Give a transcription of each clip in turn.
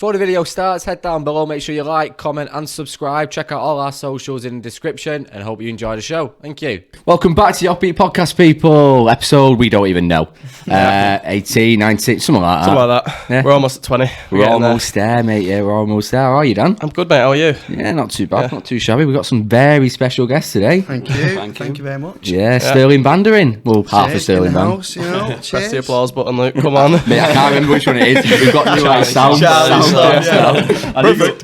Before the video starts, head down below, make sure you like, comment and subscribe. Check out all our socials in the description and hope you enjoy the show. Thank you. Welcome back to the Offbeat Podcast, people. Episode we don't even know. 18, 19, something like that. Something like that. Yeah. We're almost at 20. We're almost there, mate. Yeah, we're almost there. How are you, Dan? I'm good, mate. How are you? Yeah, not too bad. Not too shabby. We've got some very special guests today. Thank you. Thank you very much. Yeah, Sterling Bandering. Well, half of Sterling Band. House, you know. Press the applause button, Luke. Come on. Mate, I can't remember which one it is. We've got new sound. Perfect.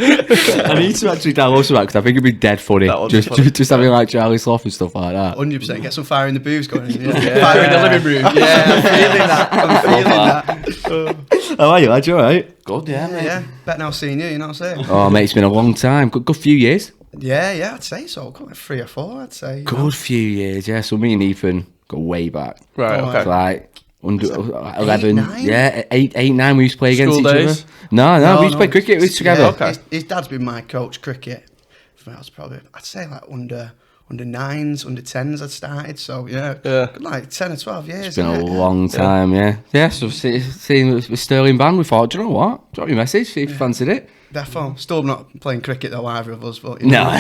I need to actually download some because I think it'd be dead funny. Just having like Charlie Sloth and stuff like that. 100%. Get some fire in the booths going. Fire in the living room. Yeah, I'm feeling that. How are you, lad? You alright? Good, yeah, mate. Yeah, better now seeing you, you know what I'm saying? Oh, mate, it's been a long time. Good few years. Yeah, I'd say so. Like 3 or 4, I'd say. Good few years, yeah. So me and Ethan go way back. Right, okay. Like under 11, 9? yeah, 8, 9. We used to play against School each days? other. No, we used to play cricket together. Yeah, Okay. His dad's been my coach cricket. I was probably, I'd say like under 9s, under 10s I'd started. So yeah. Like 10 or 12 years. It's been a long time, yeah. Yeah, so seeing with Sterling Band, we thought, do you know what? Drop me a message, see if you fancied it. Defo. Still not playing cricket though, either of us. But No.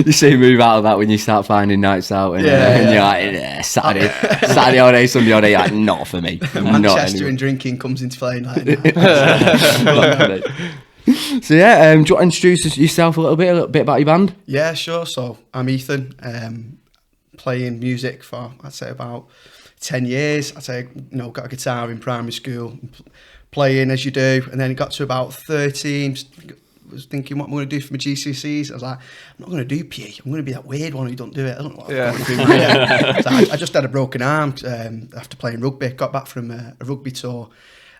You see a move out of that when you start finding nights out and you're like, Saturday all day, Sunday all day, you're like, not for me. Manchester and drinking comes into play like So yeah, do you want to introduce yourself a little bit about your band? Yeah, sure. So I'm Ethan, playing music for I'd say about 10 years. I'd say got a guitar in primary school, playing as you do, and then it got to about 13. Was thinking what I'm going to do for my GCSEs. I was like, I'm not going to do PE. I'm going to be that weird one who don't do it. I don't know what I'm going to do. So I just had a broken arm after playing rugby. Got back from a rugby tour.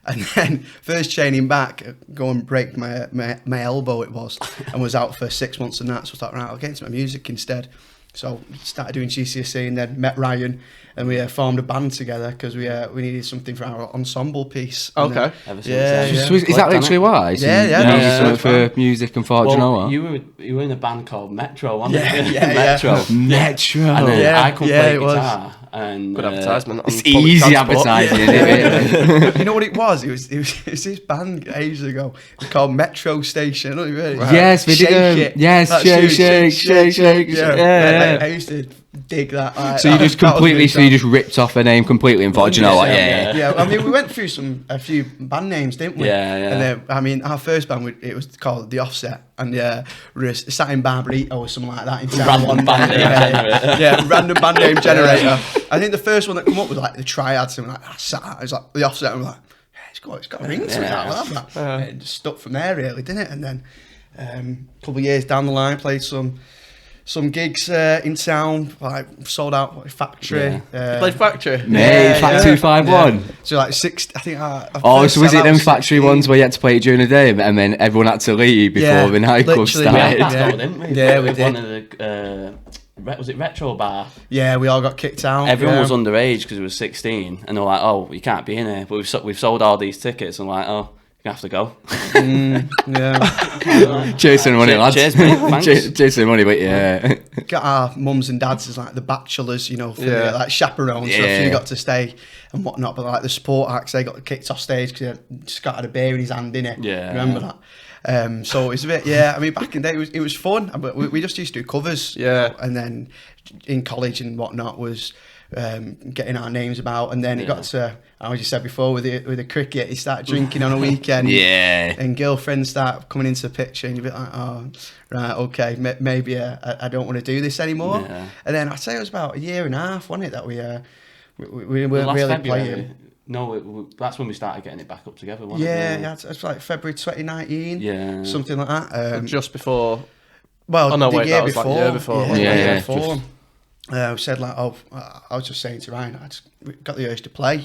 And then first training back, go and break my elbow it was, and was out for 6 months and that. So I thought, right, I'll get into my music instead. So started doing GCSE and then met Ryan and we formed a band together because we needed something for our ensemble piece. Okay. Is that literally why? Yeah. For music and thought, you know what? You were in a band called Metro, weren't you? Metro. And then I could play guitar. And, good advertisement. It's easy advertising, isn't it? You know what it was? It was this band ages ago. It's called Metro Station. I don't know if you heard it. Yes, we did. Yes, shake. Yeah. I used to dig that. So you just ripped off a name completely and thought, you know what? Yeah. I mean, we went through a few band names, didn't we? Yeah. And our first band, it was called The Offset, and we were sat in Barbarito or something like that. In Random band name generator. Yeah, random band name generator. I think the first one that came up was like the Triads, and it was like The Offset, and we're like, it's got a ring to it. I love that. It just stuck from there, really, didn't it? And then a couple of years down the line, played some gigs in town, like sold out Factory. You played Factory? Factory 251. Yeah. So like 6, I think. So was it them Factory ones where you had to play it during the day and then everyone had to leave before the nightclub started? Didn't we? Yeah, we did. One of the was it Retro Bar? Yeah, we all got kicked out. Everyone was underage because it was 16, and they were like, "Oh, you can't be in here." But we've sold all these tickets, and like, "Oh, you have to go." Chasing money, lads. Cheers, mate. Thanks. Chasing money, but yeah. Got our mums and dads as like the bachelors, for like chaperones. So you got to stay and whatnot. But like the support acts, they got kicked off stage because Scott had a beer in his hand, innit? Yeah. Remember that? So it was a bit, I mean, back in the day, it was fun. But we just used to do covers. Yeah. And then in college and whatnot was getting our names about. And then it got to, as you said before, with the cricket, you start drinking on a weekend. And girlfriends start coming into the picture and you're a bit like, oh, right, okay, maybe I don't want to do this anymore. Yeah. And then I'd say it was about a year and a half, wasn't it, that we weren't really playing. No, that's when we started getting it back up together, wasn't it? Yeah, it's like February 2019. Yeah. Something like that. Just before. Well, the year was before. Like year before. Yeah. Before. I said like, I was just saying to Ryan, I just got the urge to play,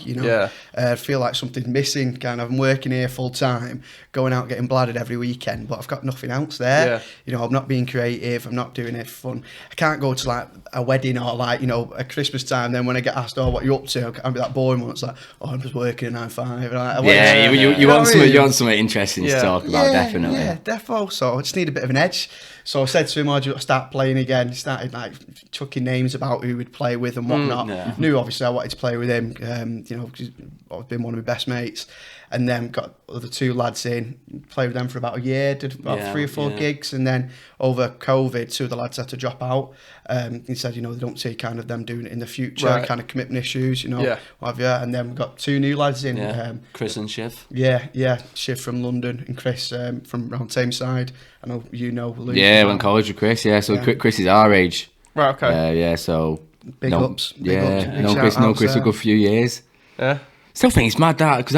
I feel like something's missing, kind of. I'm working here full time, going out getting bladdered every weekend, but I've got nothing else there. I'm not being creative, I'm not doing it for fun. I can't go to like a wedding or like, a Christmas time, then when I get asked, what you up to, I'll be that boring one. It's like, I'm just working a 9-5. Like, you want something interesting to talk about, definitely. Yeah, defo. So I just need a bit of an edge. So I said to him, "I'll start playing again." He started like chucking names names about who we'd play with and whatnot. Yeah. Knew obviously I wanted to play with him. You know, 'cause he's been one of my best mates. And then got other two lads in, played with them for about a year, did about 3 or 4 gigs, and then over COVID, 2 of the lads had to drop out. He said, you know, they don't see kind of them doing it in the future, kind of commitment issues, you know, what have you. And then we've got 2 new lads in. Chris and Shiv. Yeah, Shiv from London and Chris from around Tameside. I know you know Luke. Yeah, went college with Chris, so Chris is our age. Right, okay. So... Big ups. Big Chris, a good few years. Yeah. Still think it's mad that because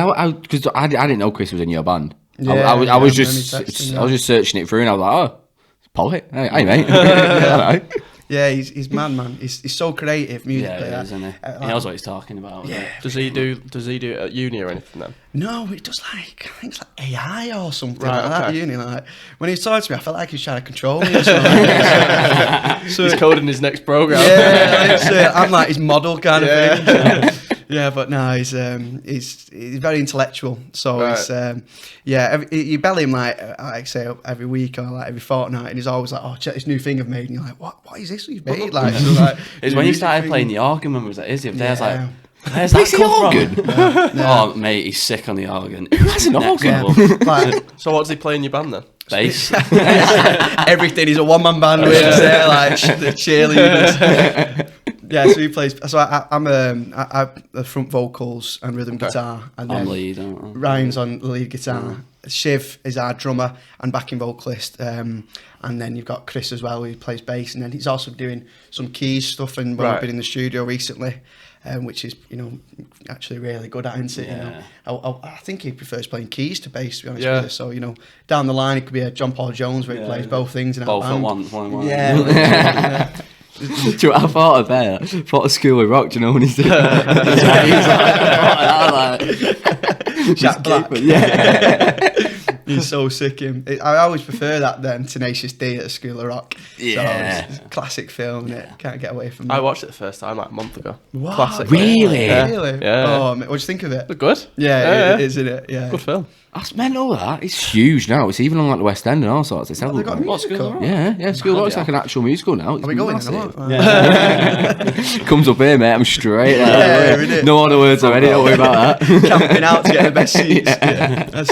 I didn't know Chris was in your band. Yeah, I was just searching it through and I was like, oh, it's Polly. Hey mate. Yeah, he's mad, man. He's so creative musically. Yeah, isn't he? He knows what he's talking about. Yeah. Does he do it at uni or anything then? No, it does I think it's like AI or something Right, like that. okay. Uni, like when he was talking to me, I felt like he was trying to control me or something. So He's coding his next program. yeah, I'm like his model kind of thing. Yeah, but no, he's very intellectual. So Right. you belly him like I say every week or like every fortnight, and he's always like, oh, check this new thing I've made, and you're like, what is this you've made? Like, so like It's when he started playing the organ when we was at Izzy. There's like, where's Plays that the come organ? from? Oh mate, he's sick on the organ. Who has an Next organ? level. like So what does he play in your band then? Bass. everything. He's a one-man band with like the cheerleaders. Yeah, so he plays. So I'm the front vocals and rhythm guitar, and I'm then lead, aren't I? Ryan's on the lead guitar. Shiv is our drummer and backing vocalist, and then you've got Chris as well, who plays bass, and then he's also doing some keys stuff. And we've been in the studio recently, which is actually really good at, isn't it? Yeah. You know, I think he prefers playing keys to bass, to be honest with you. So down the line it could be a John Paul Jones where he plays both things in our Both band. at one. Yeah. Do you know what I thought of there? I thought of School of Rock, do you know when he's doing Jack Black. Yeah. He's so sick, him. I always prefer that than Tenacious D at School of Rock. Yeah. So it's a classic film, and it can't get away from I it. watched it the first time like a month ago. What? Classic. Really? Yeah. Really? Yeah. Oh, mate, what do you think of it? Good. Yeah, it is, isn't it? Yeah. Good film. That's mental, that. It's huge now. It's even on like the West End and all sorts. It's They've got a everywhere. musical. Yeah, School of Rock's like an actual musical now. It's Are we going massive. in? Yeah. Comes up here, mate. I'm straight. Yeah, we did. No other words already. Don't worry about that. Camping out to get the best seats. Yeah. I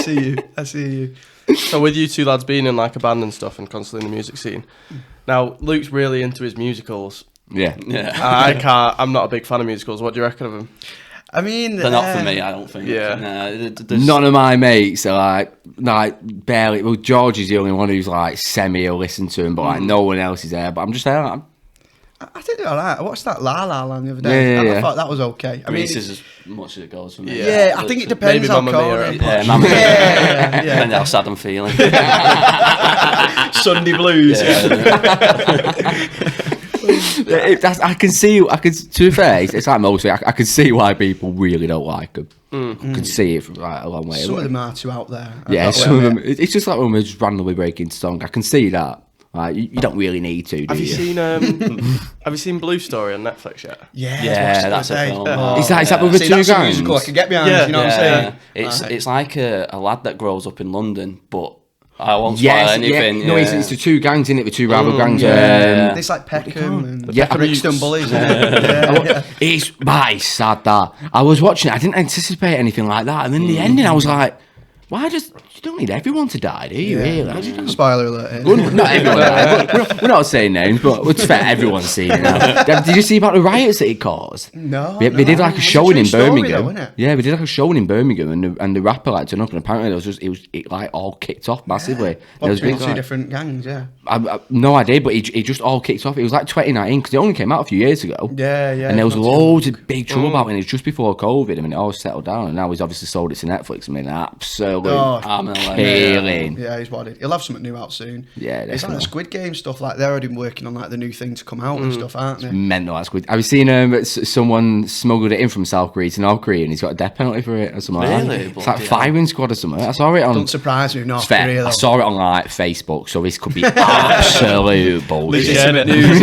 see you. So with you two lads being in like a band and stuff and constantly in the music scene, now Luke's really into his musicals. Yeah. I'm not a big fan of musicals. What do you reckon of them? I mean, They're not for me, I don't think. Yeah. None of my mates are like barely. Well, George is the only one who's like semi or listen to him, but like no one else is there. But I'm just there. I think they're alright. I watched that La La Land the other day. Yeah. I thought that was okay. I mean, Reese is as much as it goes for me. yeah, I think it depends Maybe how Mamma corny. Mia, Yeah, Mamma Mia. Yeah. Depends how sad I'm feeling. Sunday blues. I can see. To be fair, it's like mostly. I can see why people really don't like them. I can see it from like a long way. Some of them are too out there. Yeah, some of them. It's just like when we just randomly break into song. I can see that. Like, you don't really need to. Do Have you you? seen Have you seen Blue Story on Netflix yet? Yeah, that's a film. Is that with the See, two that's a gangs? musical I could get behind. Yeah. You know what I'm saying? It's like a lad that grows up in London, but I won't spoil anything. Yeah. No, it's the two gangs in it, the two rival gangs. yeah. It's like Peckham and Yeah, Brixton Bullies. Isn't it? Yeah. It's sad that I was watching it. I didn't anticipate anything like that, and then the ending, I was like, "Why just you don't need everyone to die, do you? Really?" Spoiler alert. eh? Well, not everyone died. We're not saying names, but it's fair. Everyone's seen it now. Did you see about the riots that it caused? No. We did like a It's showing true in story Birmingham. though, isn't it? Yeah, we did like a showing in Birmingham, and the rapper like turned up, and apparently it like all kicked off massively. Well, There was between big, two like- different gangs, yeah. I no idea, but it just all kicked off. It was like 2019 because it only came out a few years ago. Yeah. And there was Not too loads of big trouble about it. And it was just before COVID. I mean, it all settled down, and now he's obviously sold it to Netflix. I mean, absolute killing. Yeah, he's wanted. He'll have something new out soon. Yeah, it's like the definitely. Squid Game stuff. Like they're already working on like the new thing to come out and stuff, aren't they? Mental, that's good. Have you seen someone smuggled it in from South Korea to North Korea, and he's got a death penalty for it or something like Really? that? It's like firing squad or something. I saw it on. Don't surprise me, North It's fair. Korea. I Though. saw it on like Facebook, so this could be absolute bullshit. Legitimate news.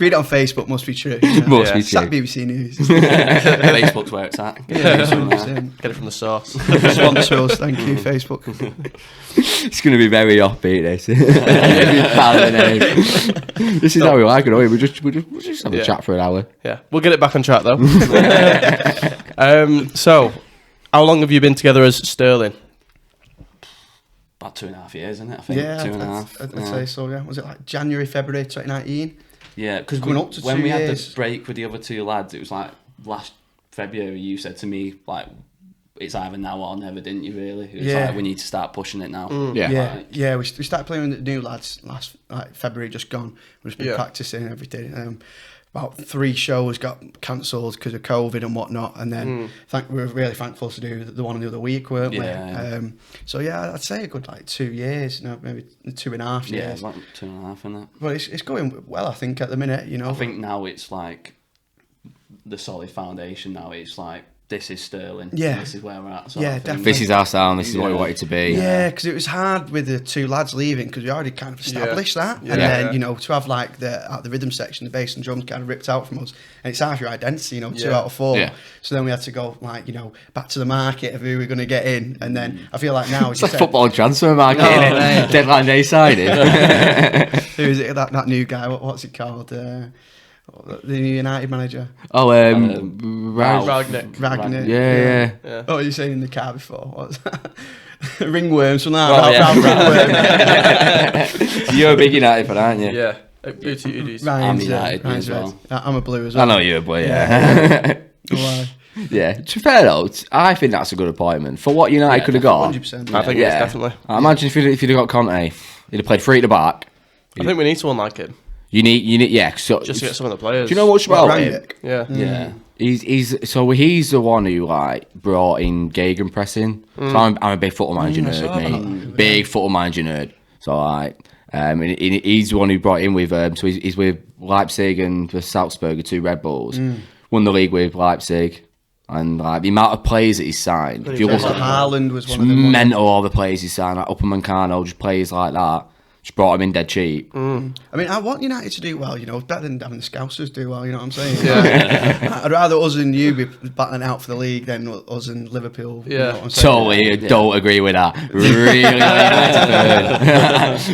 Read it on Facebook, must be true. Must be It's at true. BBC News. Facebook's where it's at. Yeah, Get it from there. 100%. Get it from the source. Sponsor us, thank you, Facebook. It's going to be very offbeat, this. This is how we like it, we'll just have a Yeah. chat for an hour. Yeah, we'll get it back on track though. So, how long have you been together as Sterling? About 2.5 years, isn't it? I think Yeah, 2.5. I'd say so, yeah. Was it like January, February 2019? Yeah, because Coming up to when 2 we had years. the break with the other two lads, it was like last February. You said to me like, "It's either now or never," didn't you? Really? It was Yeah. like we need to start pushing it now. Yeah. Yeah, Like, yeah. We started playing with the new lads last February, just gone. We've just been Yeah. practicing and everything. About 3 shows got cancelled because of COVID and whatnot, and then we were really thankful to do the one the other week, weren't we? Yeah. So yeah, I'd say a good 2 years, maybe 2.5 yeah, years. it's like 2.5, isn't it? But it's going well, I think, at the minute. I think now it's like the solid foundation. Now it's like this is Sterling. Yeah. This is where we're at. Yeah, of thing. definitely. This is our sound, this is what we Yeah. want it to be. Yeah, because it was hard with the 2 lads leaving because we already kind of established that, and Yeah. then to have like the rhythm section, the bass and drums kind of ripped out from us, and it's half your identity, 2 Yeah. out of 4. Yeah. So then we had to go back to the market of who we're going to get in, and then I feel like now It's like football transfer market, Oh, innit? mate. Deadline day signing. who is it? That new guy? What's it called? The new United manager, Oh, Ralph. Ragnick. yeah. Yeah. Oh, you saying in the car before? What's that? Ringworms from that. Oh, So you're a big United fan, aren't you? Yeah. UTUDs. I'm United Ryan's as red. well. I'm a blue as I well. know you're a boy, yeah. Why? Yeah, to be fair though, I think that's a good appointment. For what United Yeah, could have got, 100%. I think it is definitely. I imagine if you'd have got Conte, he'd have played 3 at the back. I think we need someone like him You need, yeah. So, just to get some of the players. do you know much Well, about him? Rangnick. Yeah. Yeah. He's the one who brought in gegenpressing. So I'm a big football manager I saw nerd, that. mate. Big football manager nerd. So he's the one who brought in with. So he's with Leipzig and the Salzburg, the 2 Red Bulls. Won the league with Leipzig, and the amount of players that he's signed. If you look at Haaland was it's one of them. mental, all the players he's signed, like Upperman, just players like that. Just brought him in dead cheap. I mean, I want United to do well, better than having the Scousers do well, you know what I'm saying? Yeah. I'd rather us and you be battling out for the league than us and Liverpool. You know Yeah. what I'm saying? Totally don't agree with that. Really,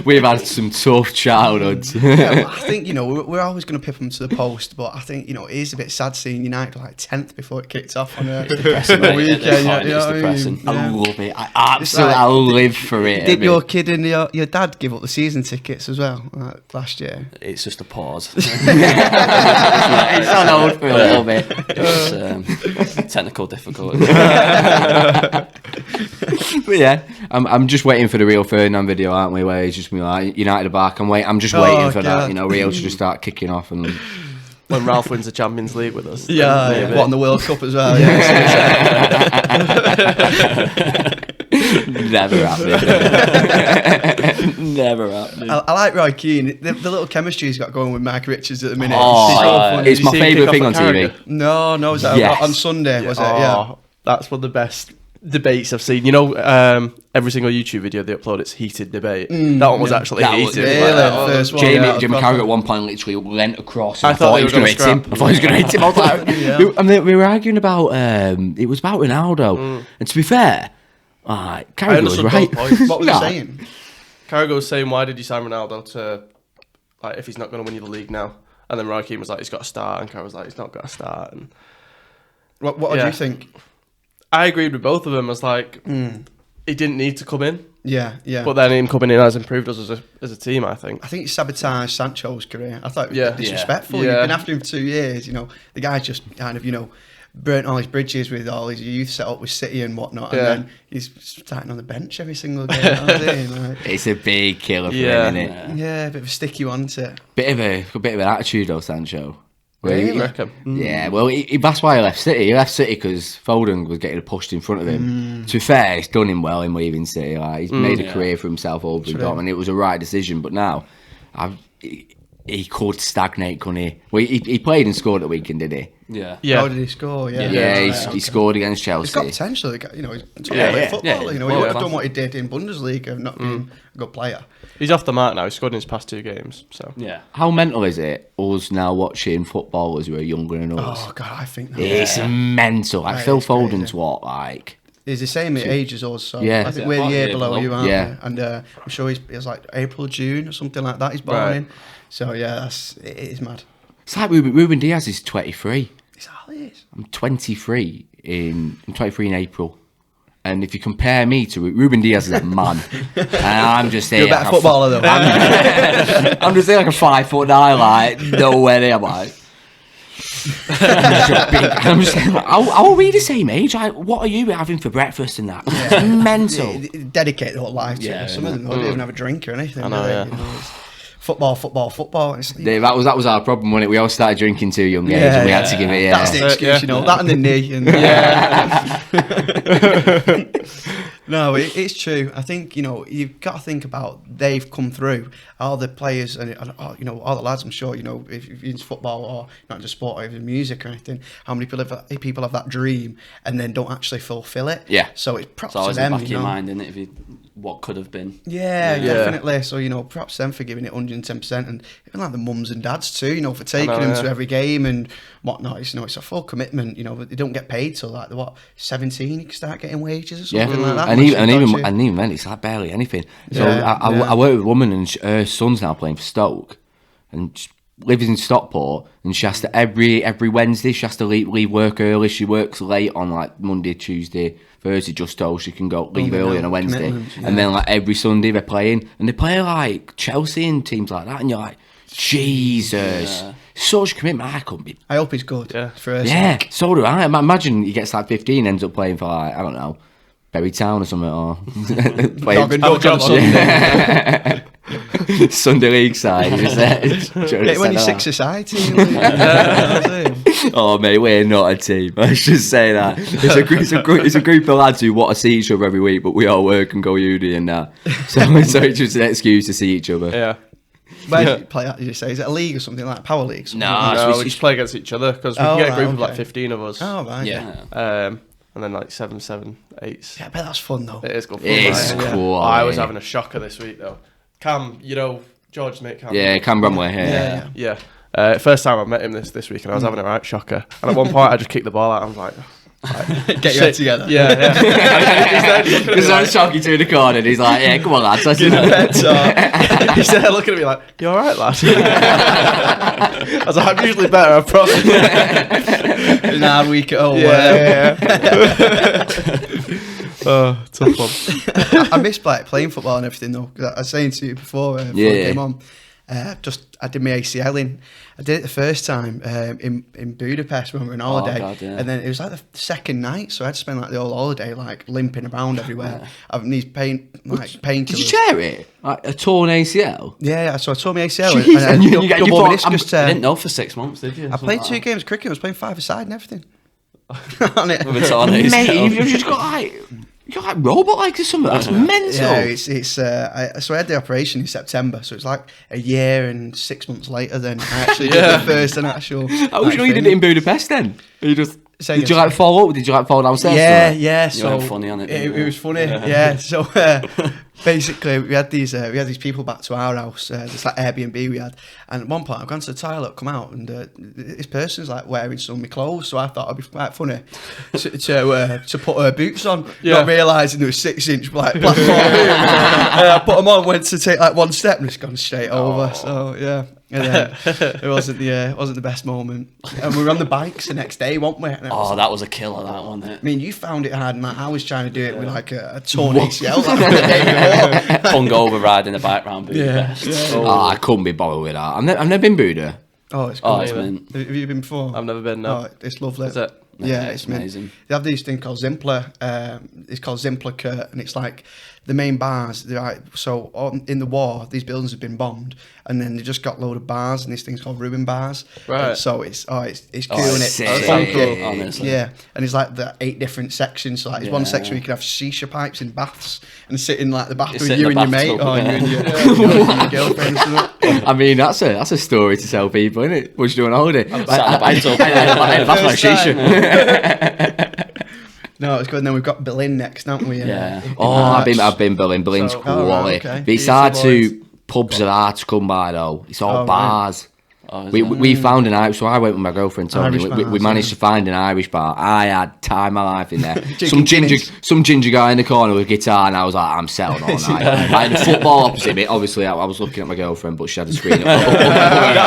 we've had some tough childhoods. Yeah, but I think, we're always going to pip them to the post, but I think, it is a bit sad seeing United 10th before it kicked off on a Depressing, the mate. At this weekend. point, You know it's what I mean? depressing. I Yeah. love it. I absolutely, like- I live for it. Did your kid and your dad give up the season tickets as well last year? It's just a pause. It's on hold for a little bit. It's technical difficulty. But yeah, I'm just waiting for the real Ferdinand video, aren't we? Where he's just be like United are back. I'm just waiting for that. God. Real to just start kicking off and. When Ralph wins the Champions League with us. Yeah, what in the World Cup as well? Never happening. Never happening. I like Roy Keane. The little chemistry he's got going with Mike Richards at the minute. Oh, It's so funny. it's Did you my see him favourite kick thing off on at TV. Carragher? No, was that Yes. on Sunday? Was it? Yeah. Oh, that's one of the best debates I've seen. Every single YouTube video they upload, it's heated debate. That one was actually That was- heated. Really? Like, First one. Jamie Yeah, Carragher proper. at one point literally leant across. I And I thought thought they he was were going to hit gonna him. I thought he was going to hit him. I was like, Yeah. I mean, we were arguing about. It was about Ronaldo, and to be fair, I Carragher was understood right. both points. What was he saying? Carragher was saying, why did you sign Ronaldo to, if he's not going to win you the league now? And then Roy Keane was like, he's got to start. And Carragher was like, he's not got to start. And What do Yeah. you think? I agreed with both of them. I was like, he didn't need to come in. Yeah. But then him coming in has improved us as a team, I think. I think he sabotaged Sancho's career. I thought it was Yeah. disrespectful. Yeah. You've been after him for 2 years. The guy's just kind of, burnt all his bridges with all his youth set up with City and whatnot, Yeah. and then he's starting on the bench every single game. You know what I'm saying? It's a big killer for Yeah. him, isn't it? Yeah, a bit of a sticky one, isn't it? Bit of an attitude though, Sancho. Where he- Really? You reckon? Yeah, well, that's why he left City. He left City because Foden was getting pushed in front of him. To be fair, it's done him well in leaving City. He's made a career for himself over in Dortmund. It was a right decision, but now, he could stagnate, couldn't he? Well, he played and scored at the weekend, did he? Yeah. Yeah. How did he score? Yeah, He scored against Chelsea. He's got potential. You know, he's a Yeah. footballer. You know, Well, he would have yeah. done what he did in Bundesliga, not being a good player. He's off the mark now. He scored in his past 2 games. So Yeah. How mental is it, us now watching footballers who are younger than us? Oh God, I think that It's mental. Like That Phil is crazy. Foden's what, like... he's the same age as us. So Yeah. I think Yeah, we're the part year year below below. you, aren't Yeah. we? And I'm sure he's like April, June or something like that. He's born Right. in. So yeah, it is mad. It's like Ruben Diaz is 23. Is that how it is? I'm 23 in April. And if you compare me to Ruben Diaz is a man. And I'm just here. You're a better footballer though. I'm just here like a 5'9", like nowhere near. I'm like, I'm just like, how are we the same age? Like, what are you having for breakfast and that? It's mental. They dedicate their whole life to Yeah, it. Some of them don't even have a drink or anything. I know, do they? yeah. You know, it's football. It's, Dave, that was our problem, wasn't it? We all started drinking too young age, and we had to give it. That's the excuse, Yeah. you know. That and the knee. And, No, it's true. I think, you know, you've got to think about they've come through. All the players and you know, all the lads, I'm sure, you know, if you're into football or not just sport or even music or anything, how many people have that dream and then don't actually fulfill it. Yeah. So it's props It's always to in the them, back of you your know. mind, isn't it? If you, what could have been. Yeah, Yeah. definitely. So, you know, props to them for giving it 110%, and even like the mums and dads too, you know, for taking know, them yeah. to every game and whatnot. It's, you know, it's a full commitment. You know, they don't get paid till like 17. You can start getting wages or Yeah, something like that. and once even you've got you. even then, it's like barely anything. So Yeah, I work with a woman, and her son's now playing for Stoke, and she lives in Stockport, and she has to every Wednesday she has to leave work early. She works late on like Monday, Tuesday, Thursday, just so she can leave early on a Wednesday, commitments, yeah. and then like every Sunday they're playing, and they play like Chelsea and teams like that, and you're like, Jesus, such commitment. I couldn't be. I hope he's good. Yeah. For her Yeah, sake. so do I. Imagine he gets like 15, ends up playing for like, I don't know, Berry Town or something, or Dog and dog on Sunday. Sunday League side. Get when you're 6 society. Oh mate, we're not a team. Let's just say that it's a group of lads who want to see each other every week, but we all work and go uni and that. So it's just an excuse to see each other. Yeah. Where did you play at, did you say? Is it a league or something like Power League? Something No, like that? No, it's- we just play against each other because we Oh, can get a right, group of like okay. 15 of us. Oh, right. Yeah. And then like 7, 8s. Yeah, I bet that's fun though. It is good fun. It's right? cool. I was having a shocker this week though. Cam, you know, George's mate Cam. Yeah, Cam Bromley. Yeah. Yeah. First time I met him this week, and I was having a right shocker. And at one point, I just kicked the ball out. I was like, Get your head together. Yeah, yeah. Because I was talking to in the corner, and he's like, "Yeah, come on, lads." I said, He's there looking at me like, "You all right, lad?" I was like, "I'm usually better, I promise." An hard week at home. Yeah. Oh, tough one. I miss playing football and everything though. 'Cause I was saying to you before we came on, I did my ACL in. I did it the first time in Budapest when we were on holiday, God, yeah. and then it was like the second night, so I had to spend like the whole holiday like limping around everywhere, having these painkillers. "Did you tear it? Like a torn ACL?" Yeah, so I tore my ACL Jeez, and and you double thought, meniscus You tear. didn't know for 6 months, did you? I played 2 games of cricket. I was playing 5-a-side and everything. On it. With a torn ACL. Mate, you've just got like you're like robot-like or something. That's mental. Yeah, it's. So I had the operation in September, so it's like a year and 6 months later. Then I actually did the first and actual. How would you know you did it in Budapest then? You just Say did you again, like fall up? Did you like fall downstairs? Yeah, somewhere? yeah. You So went funny on it, didn't It you? was funny. Yeah. So basically, we had these people back to our house. This like Airbnb we had, and at one point I've gone to the toilet, come out, and this person's like wearing some of my clothes. So I thought it'd be quite funny to put her boots on, not realising there was 6-inch black boots. I put them on, went to take like one step, and it's gone straight over. So yeah. And it wasn't the best moment, and we were on the bikes the next day, weren't we? And I was Oh, that was a killer, that one. I mean, you found it hard, and I was trying to do it with like a torn ACL. Like, the day before. Hung over riding a bike round Budapest. Yeah. Oh, I couldn't be bothered with that. I've never been Buda. Oh, it's cool. Oh, it's been... Have you been before? I've never been. No. Oh, it's lovely. Is it? Yeah, Yeah, it's it's amazing. They have these thing called Zimpler. It's called Zimpler Kurt, and it's like the main bars. Like, so in the war, these buildings have been bombed, and then they just got a load of bars, and these things called ruin bars. Right. And so it's cool, and it's sick, funky. honestly. Yeah, and it's like the 8 different sections. So like, there's one section where you can have shisha pipes in baths and sit in like the bath with sit in you the and your mate, bathtub, or you yeah. and your girlfriend. And something. I mean, that's a story to tell people, isn't it? What you doing on holiday? sat in the bathtub. That's like shisha. No, it's good. And then we've got Berlin next, haven't we? Yeah. Oh, I've been Berlin. Berlin's So- quality. okay. But it's hard to pubs are hard to come by though. It's all Oh, right. bars. Oh, is We, it? we found an Irish, so I went with my girlfriend Tony. Irish We bars, managed yeah. to find an Irish bar. I had time of my life in there. Drinking Guinness. some ginger guy in the corner with a guitar, and I was like, I'm settled all night. I had the football opposite me. Obviously, I was looking at my girlfriend, but she had a screen. I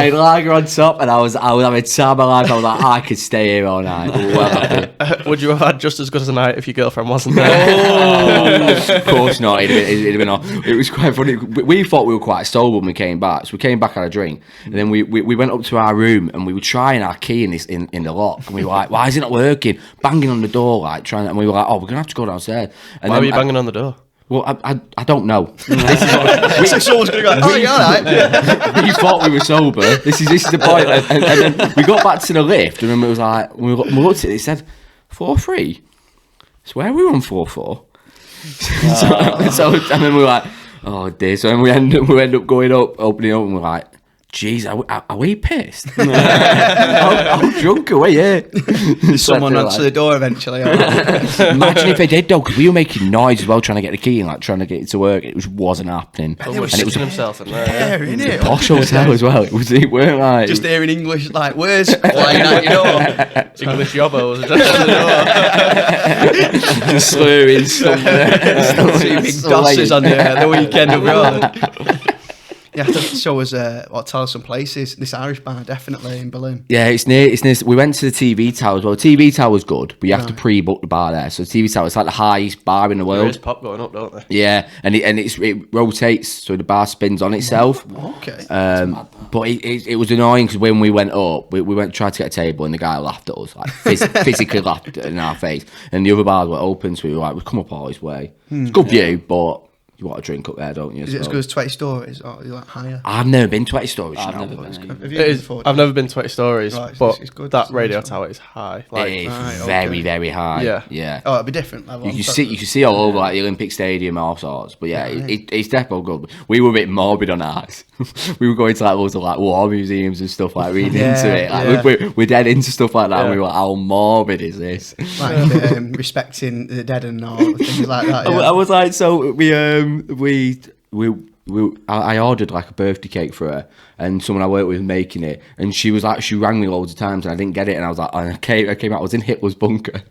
had lager on top, and I was having time of my life. I was like, I could stay here all night. Well happy. Would you have had just as good as a night if your girlfriend wasn't there? Of course not. It'd have been all. It was quite funny. We thought we were quite sober when we came back, so we came back, had a drink, and then we went up to our room and we were trying our key in the lock, and we were like, "Why is it not working?" Banging on the door, like trying, and we were like, "Oh, we're gonna have to go downstairs." And Why then were you banging on the door? Well, I don't know. Someone's going to go, oh, you're all right. We thought we were sober. This is the point. And then we got back to the lift, and then it was like, we looked at it, it said 4-3. Swear we were on 4-4. So and then we were like, oh dear. So then we end up going up, opening up, and we're like, jeez, are we pissed? how drunk are we? Yeah. Someone answered the door eventually. Imagine if they did though, because we were making noise as well, trying to get the key and like trying to get it to work. It wasn't happening. And it was himself in there. Yeah, innit? Posh hotel as well. It weren't like Just hearing English like words flying out your door. English yobbos. just slurring somewhere. See big dosses on the weekend abroad. Yeah, I think so was tell us some places. This Irish bar definitely in Berlin. Yeah, it's near. We went to the TV Tower as well. TV Tower's good, but you have to pre-book the bar there. So TV Tower, it's like the highest bar in the There is world. pop going up, don't they? Yeah, and it rotates, so the bar spins on itself. Okay. But it was annoying because when we went up, we went to try to get a table, and the guy laughed at us, like physically laughed in our face. And the other bars were open, so we were like, we come up all this way. It's a good view, but you want a drink up there, don't you? Is it as good as 20 stories or you like higher? I've never been 20 stories. I've you know. never been either. Have you It been is, before? I've never been 20 stories, Right, but it's good. that It's radio nice. tower is high. It Like, is Right, very, okay. very high. Yeah. Yeah. Oh, it'd be different level. You can see all over like the Olympic Stadium, all sorts. But yeah, it's definitely good. We were a bit morbid on ours. We were going to like loads of like war museums and stuff, like reading into it. Like we're dead into stuff like that. And we were like, how morbid is this? Like respecting the dead and all things like that. I was like, so I ordered like a birthday cake for her, and someone I worked with was making it, and she rang me loads of times, and I didn't get it, and I was like, I came out, I was in Hitler's bunker.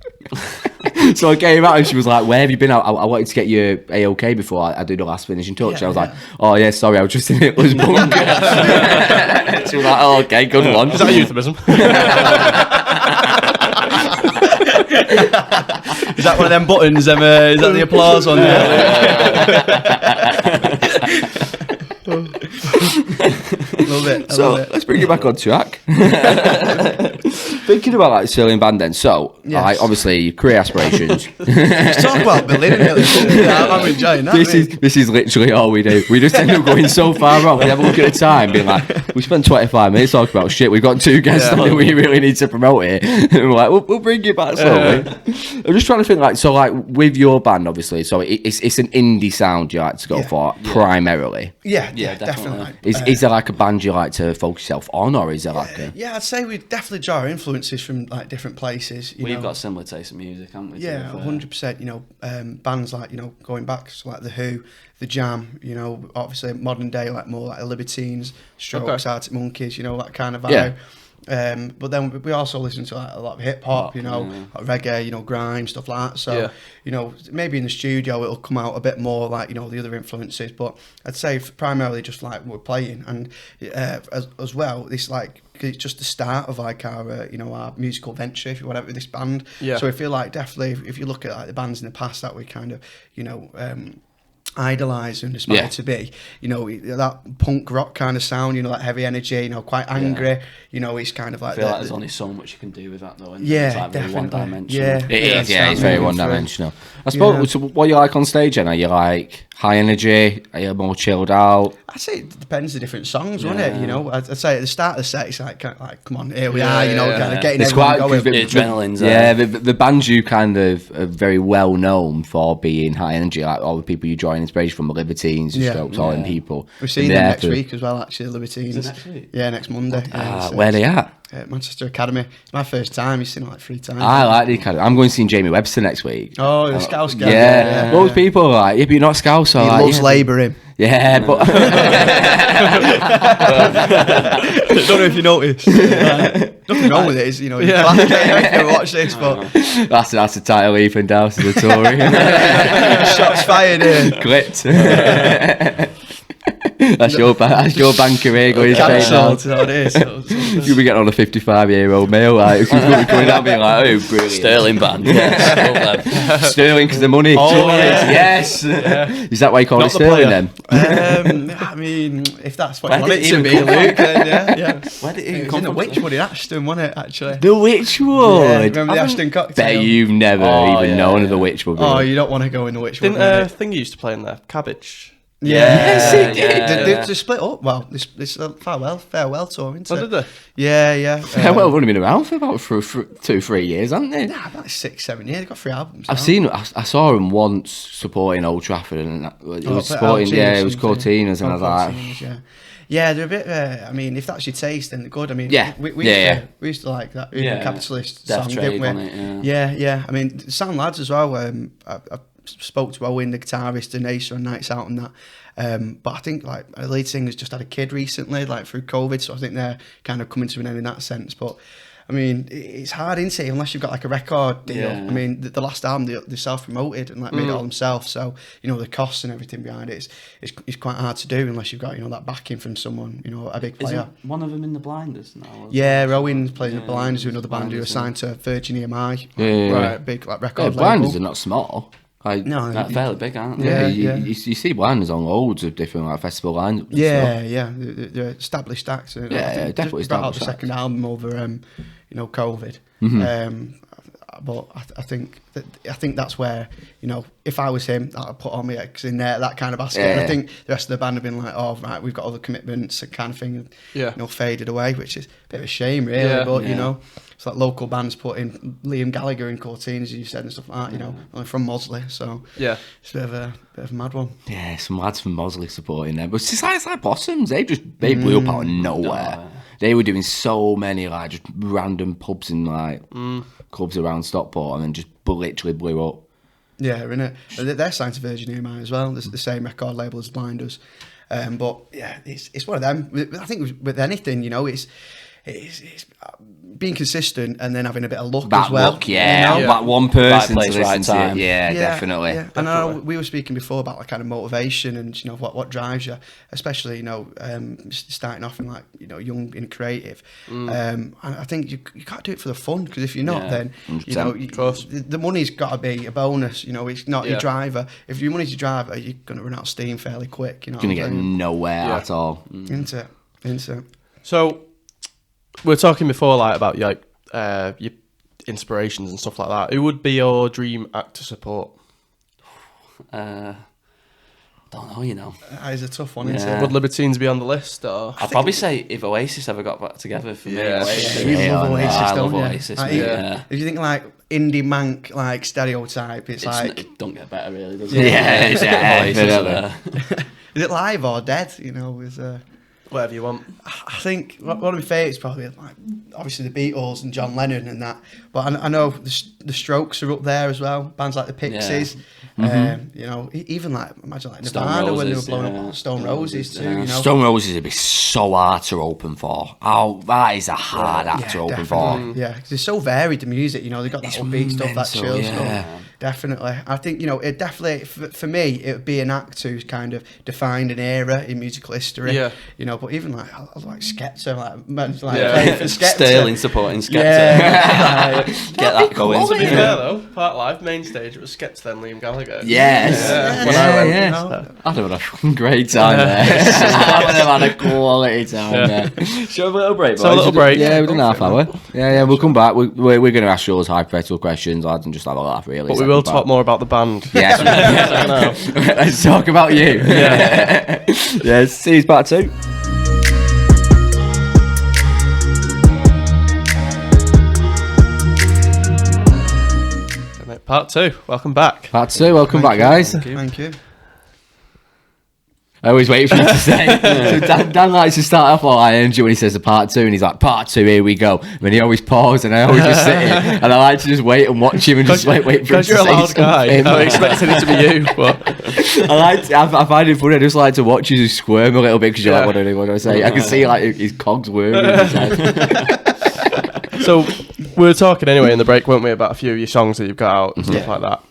So I came out, and she was like, where have you been? I wanted to get you A-OK before I do the last finishing touch. I was like, oh yeah, sorry, I was just in Hitler's bunker. She was like, oh okay, good one. is that a euphemism? Is that one of them buttons? Is that the applause on Love it. So let's bring you back on track. Thinking about like selling band then. So like, obviously career aspirations. Let's talk about Berlin. I'm enjoying that. This is literally all we do. We just end up going so far off. We have a look at the time, being like, we spent 25 minutes talking about shit. We've got 2 guests on that we really need to promote it. And we're like, we'll bring you back slowly. I'm just trying to think like, so like with your band, obviously, so it's an indie sound you like to go for primarily. Yeah, definitely. definitely. Is there like a band you like to focus yourself on, or is there like a... Yeah, I'd say we definitely draw our influences from like different places. We've got similar taste in music, haven't we? Yeah, 100%. You know, bands like, you know, going back so like the Who, the Jam. You know, obviously modern day like more like the Libertines, Strokes, Arctic Monkeys. You know, that kind of vibe. Yeah. But then we also listen to like a lot of hip hop, you know, like reggae, you know, grime, stuff like that. So, you know, maybe in the studio it'll come out a bit more like, you know, the other influences. But I'd say primarily just like we're playing, and as well, it's like it's just the start of like our you know, our musical venture, if you want, with this band. Yeah. So I feel like definitely if you look at like the bands in the past that we kind of, you know, idolise and aspire to be, you know, that punk rock kind of sound, you know, that heavy energy, you know, quite angry, you know, it's kind of like I feel like there's only so much you can do with that though, isn't yeah, it's like very definitely. one-dimensional. Yeah, It's very one-dimensional. I suppose, so what you like on stage then? Are you like high energy? Are you more chilled out? I'd say it depends the different songs, wouldn't it? You know, I'd say at the start of the set, it's like come on, here we are, you know, kind of getting It's everyone quite- going. The adrenaline's Yeah, there. the bands you kind of are very well known for being high energy, like all the people you draw inspiration from, the Libertines, the Strokes, all them people. We're seeing them next week as well, actually, Libertines. Is it next week? Yeah, next Monday. Yeah, Where they at? Manchester Academy. It's my first time. You've seen it like 3 times. I like the Academy. I'm going to see Jamie Webster next week. Oh, the Scouse guy. Yeah, most people are like, yeah, but you're not Scouse. He Like, loves labouring. Yeah, but Don't know if you noticed. Nothing wrong with it. Is, you know, if you ever watch this, but that's the title Ethan Dowse is a Tory. shots fired here. Clipped. That's your banker here going straight down. Cancelled. That's what it is. You'll be getting on a 55-year-old male, like, who's going to be coming out being like, oh, brilliant. Sterling band. Yes. Sterling because the money. Oh, yeah. Yes. Is that why you call Not it the Sterling player. then? I mean, if that's what Where you want did it it to even be, come from? Luke, then yeah. Where did it It even was come in the from? Witchwood in Ashton, wasn't it, actually? The Witchwood. Yeah, remember the Ashton cocktail? Bet you've never even known of the Witchwood. Oh, you don't want to go in the Witchwood. Didn't really. Thankyou used to play in there? Cabbage. Yes, it did. They split up. Well, this farewell tour, isn't it? Oh, did they? Yeah. Yeah, well, they've only been around for about 2-3 years, haven't they? Nah, about 6-7 years. They've got 3 albums. I've now. seen. I saw him once supporting Old Trafford, and it was supporting. Alcina Yeah, or it was called something. Tina's, and I was like, Alcina's, yeah, they're a bit. I mean, if that's your taste, then they're good. I mean, Yeah. we Yeah, used to like that Yeah. Capitalist Death song, Trade, didn't we? wasn't it? Yeah. I mean, Sound Lads as well. I spoke to Owen, the guitarist, and Ace on Nights Out and that. But I think like a lead singer's just had a kid recently, like through COVID, so I think they're kind of coming to an end in that sense. But I mean, it's hard, isn't it? Unless you've got like a record deal. Yeah. I mean, the last album they self-promoted and like made it all themselves. So you know the costs and everything behind it is quite hard to do unless you've got that backing from someone, a big player. Isn't one of them in the Blinders now? Yeah, Owen's playing the Blinders, who another band who are Blinders, signed to Virgin EMI. Yeah. Right, big like record label. Blinders are not small. Like, No, They're fairly big, aren't they? Yeah. You see Blinders on loads of different like festival lines. and Yeah, they're established acts. Yeah, I think definitely just brought out the established second album over, COVID. But I think that's where if I was him, I'd put all my eggs in there, that kind of basket. Yeah. And I think the rest of the band have been like, oh right, we've got other commitments, and kind of thing, faded away, which is a bit of a shame, really. Yeah. But it's like local bands put in Liam Gallagher in Corteen, as you said, and stuff like that. Only from Mosley, so Yeah. it's a bit of a mad one. Yeah, some lads from Mosley supporting them. But it's like Blossoms. They blew up out of nowhere. They were doing so many like just random pubs and like clubs around Stockport, and then just literally blew up. Yeah, innit? They're signed to Virgin EMI as well. It's the same record label as Blinders. But yeah, it's one of them. I think with anything, it's being consistent and then having a bit of luck That as well. luck, that one person Right to place, listen right to time. it. Yeah, definitely. Yeah. And I know we were speaking before about like kind of motivation and what drives you, especially starting off in like young and creative. And I think you can't do it for the fun, because if you're not, then 100%. the money's got to be a bonus. It's not your driver. If your money's your driver, you're gonna run out of steam fairly quick. Gonna get nowhere at all. Into it. So, we were talking before, like, about your inspirations and stuff like that. Who would be your dream act to support? Don't know, That is a tough one, isn't Yeah. it? Would Libertines be on the list? Or I'd probably say if Oasis ever got back together for me. Yeah. Oasis. You love Oasis, I don't love you? Oasis, Like, mate, yeah. If you think like indie mank like stereotype, it's like, It don't get better, really, does it? Yeah, Oasis are definitely. there. is it live or dead? Is whatever you want. I think one of my favourites probably like obviously the Beatles and John Lennon and that, but I know the Strokes are up there as well. Bands like the Pixies, even like imagine like Stone Nirvana when they were Roses, blowing yeah. up. Stone Roses too. Yeah. Stone Roses would be so hard to open for. Oh, that is a hard act to open for. Yeah, because it's so varied, the music. They've got that upbeat stuff, that mental, chill yeah. stuff. Definitely. I think, it definitely, for me, it would be an act who's kind of defined an era in musical history. Yeah. But even I like Skepta, playing for Skepta. Sterling supporting Skepta. Yeah. Get that going. To be fair though, Part Live main stage, it was Skepta then Liam Gallagher. Yes. When I went, Yes. I'd have had a fucking great time there. I would have had a quality time there. Show a little break, boys. So a little break. Yeah, we've done half hour. Yeah, we'll come back. We're going to ask yours hypothetical questions, lads, and just have a laugh, really. But we will talk more about the band. Yes. Let's talk about you. Yeah. Yes, see you part 2. Part 2. Welcome back. Part 2, welcome back, guys. Thank you. I always wait for you to say. So Dan likes to start off all energy when he says the part 2, and he's like, part 2, here we go. And then he always pauses, and I always just sit here, and I like to just wait and watch him and just wait for him to say something. Because you're a loud guy, I expected it to be you, but... I find it funny. I just like to watch you just squirm a little bit because you're like, what do I say? I can see like his cogs whirring in his head. So we were talking anyway in the break, weren't we, about a few of your songs that you've got out and stuff like that.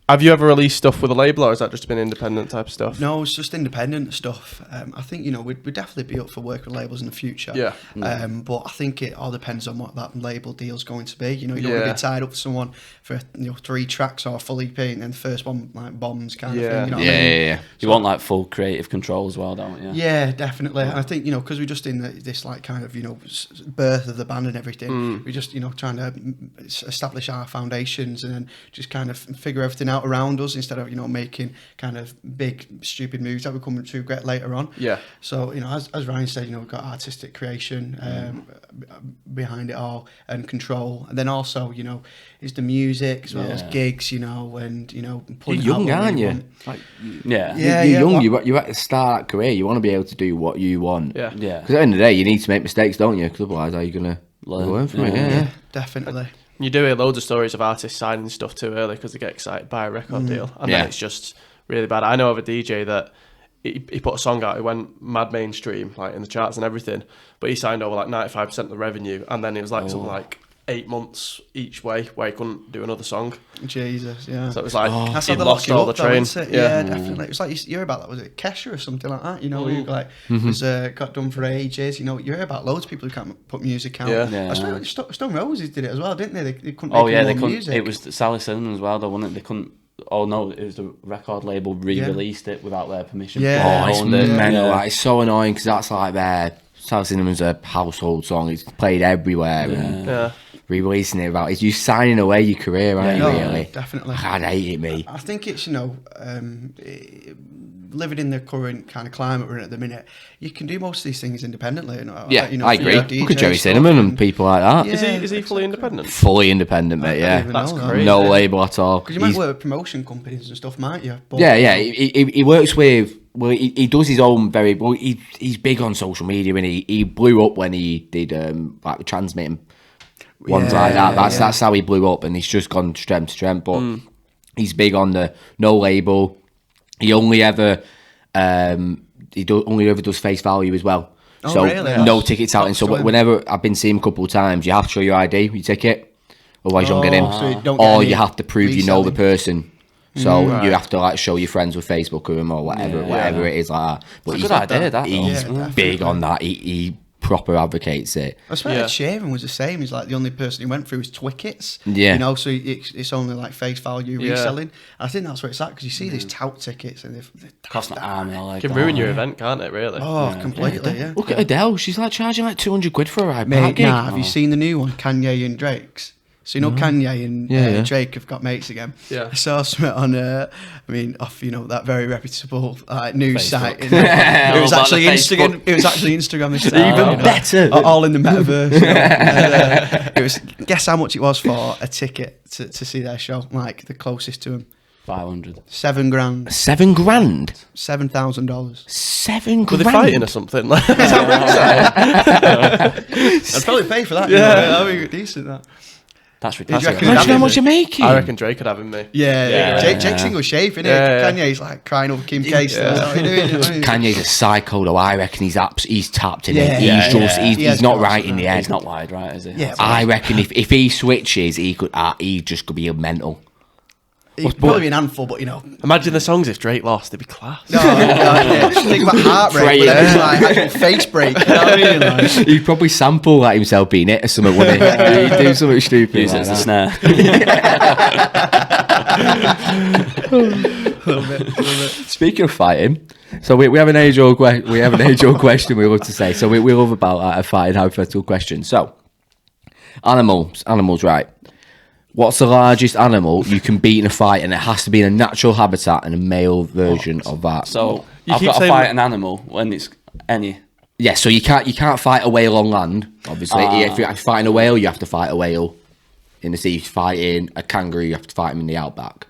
Have you ever released stuff with a label, or has that just been independent type of stuff? No, it's just independent stuff. I think, we'd definitely be up for working with labels in the future. Yeah. But I think it all depends on what that label deal's going to be. You don't want to be tied up with someone for 3 tracks or a full EP, and then the first one like bombs kind of thing. You know what I mean? Yeah. You want like full creative control as well, don't you? Yeah, definitely. And I think, because we're just in this like kind of, birth of the band and everything, we're just, trying to establish our foundations and then just kind of figure everything out around us instead of, making kind of big, stupid moves that we come to regret later on. Yeah. So, as Ryan said, we've got artistic creation behind it all and control. And then also, is the music as well as gigs, and, You're young, aren't you? Like, Yeah. You're young. You're at the start of that career. You want to be able to do what you want. Yeah. Yeah. Because at the end of the day, you need to make mistakes, don't you? Because otherwise, how are you going to learn from it? Yeah. Definitely. You do hear loads of stories of artists signing stuff too early because they get excited by a record deal, and then it's just really bad. I know of a DJ that he put a song out, it went mad mainstream, like in the charts and everything, but he signed over like 95% of the revenue, and then it was like something like 8 months each way where he couldn't do another song. Jesus, yeah. So it was like That's he how they lost lock you all the up, though, train. isn't it? Yeah, definitely. It was like you hear about that. Was it Kesha or something like that? Where you like was got done for ages. You hear about loads of people who can't put music out. Yeah. I swear Stone Roses did it as well, didn't they? They couldn't. Oh make yeah, any they more couldn't. music. It was Sally Cinnamon as well, though, wasn't it? They couldn't. Oh no, it was the record label re-released it without their permission. Yeah. Oh, it's Owned it. mental. Like, it's so annoying because that's like their South Cinnamon's a household song. It's played everywhere. And Yeah. re-releasing it about it's you signing away your career, aren't you? No, Really? definitely. I'd hate it, me. I think it's living in the current kind of climate we're in at the minute, you can do most of these things independently. I agree. DJ Look at Jerry stuff Cinnamon and people like that. Yeah. Is he fully independent? Fully independent, mate. I Yeah, don't even That's know that. crazy. no label at all. Because you might work with promotion companies and stuff, might you? But, Yeah. He works with. Well, he does his own very. Well, he's big on social media, and he blew up when he did like the transmitting ones like that. That's how he blew up, and he's just gone strength to strength. But he's big on the no label. He only ever only ever does face value as well. Oh, So really? no tickets out. And so That's whenever I've been seeing him a couple of times, you have to show your ID, your ticket, otherwise you don't get in. so you don't get Or any you have to prove you know the reselling. person. So you have to like show your friends with Facebook with him or whatever it is like that. But It's a good idea, that, though. He's Yeah, big on that. He proper advocates it. I swear Ed Sheeran was the same. He's like the only person he went through was Twickets. Yeah. So it's only like face value reselling. I think that's where it's at because you see these tout tickets and they're Cost an arm and all like Can that. ruin your event, can't it? Really? completely. Yeah. Look at Adele. She's like charging like 200 quid for a ride. Mate, park gig. have you seen the new one, Kanye and Drake's? So Kanye and Drake have got mates again. Yeah. I saw something on, off that very reputable news site. It was All about actually the Instagram. Facebook. It was actually Instagram. This time, Even better. All in the metaverse. And, it was. Guess how much it was for a ticket to see their show? Like the closest to them. 500. $7 grand. $7 grand. $7,000. $7 Were grand. they fighting or something? Like, I'd probably pay for that. Yeah. That'd be decent. That. That's Did you ridiculous. reckon Imagine how much you're making. I reckon Drake could have him, me. Yeah. Jake's single shape, innit? Yeah. Kanye's like crying over Kim K still. That's what you're doing. Kanye's a psycho though. I reckon he's tapped in it. Yeah, He's not right in the head. He's not wide, right, is he? Yeah, I reckon if he switches, he just could be a mental. He'd probably be an handful, but you know. Imagine the songs if Drake lost, they'd be class. No, yeah. Just think about heartbreak, but then it's like actual face break. You know what I mean? Like, He'd probably sample like himself being hit or something, wouldn't he? He'd do something stupid. Use it like as a that. snare. Speaking of fighting, so we have an age-old question. We we love to say. So we love about a fighting hypothetical question. So animals, right? What's the largest animal you can beat in a fight, and it has to be in a natural habitat and a male version of that? So You I've keep got to saying- fight an animal when it's any. Yeah, so you can't fight a whale on land. Obviously, if you're fighting a whale, you have to fight a whale in the sea. If you're fighting a kangaroo, you have to fight him in the outback.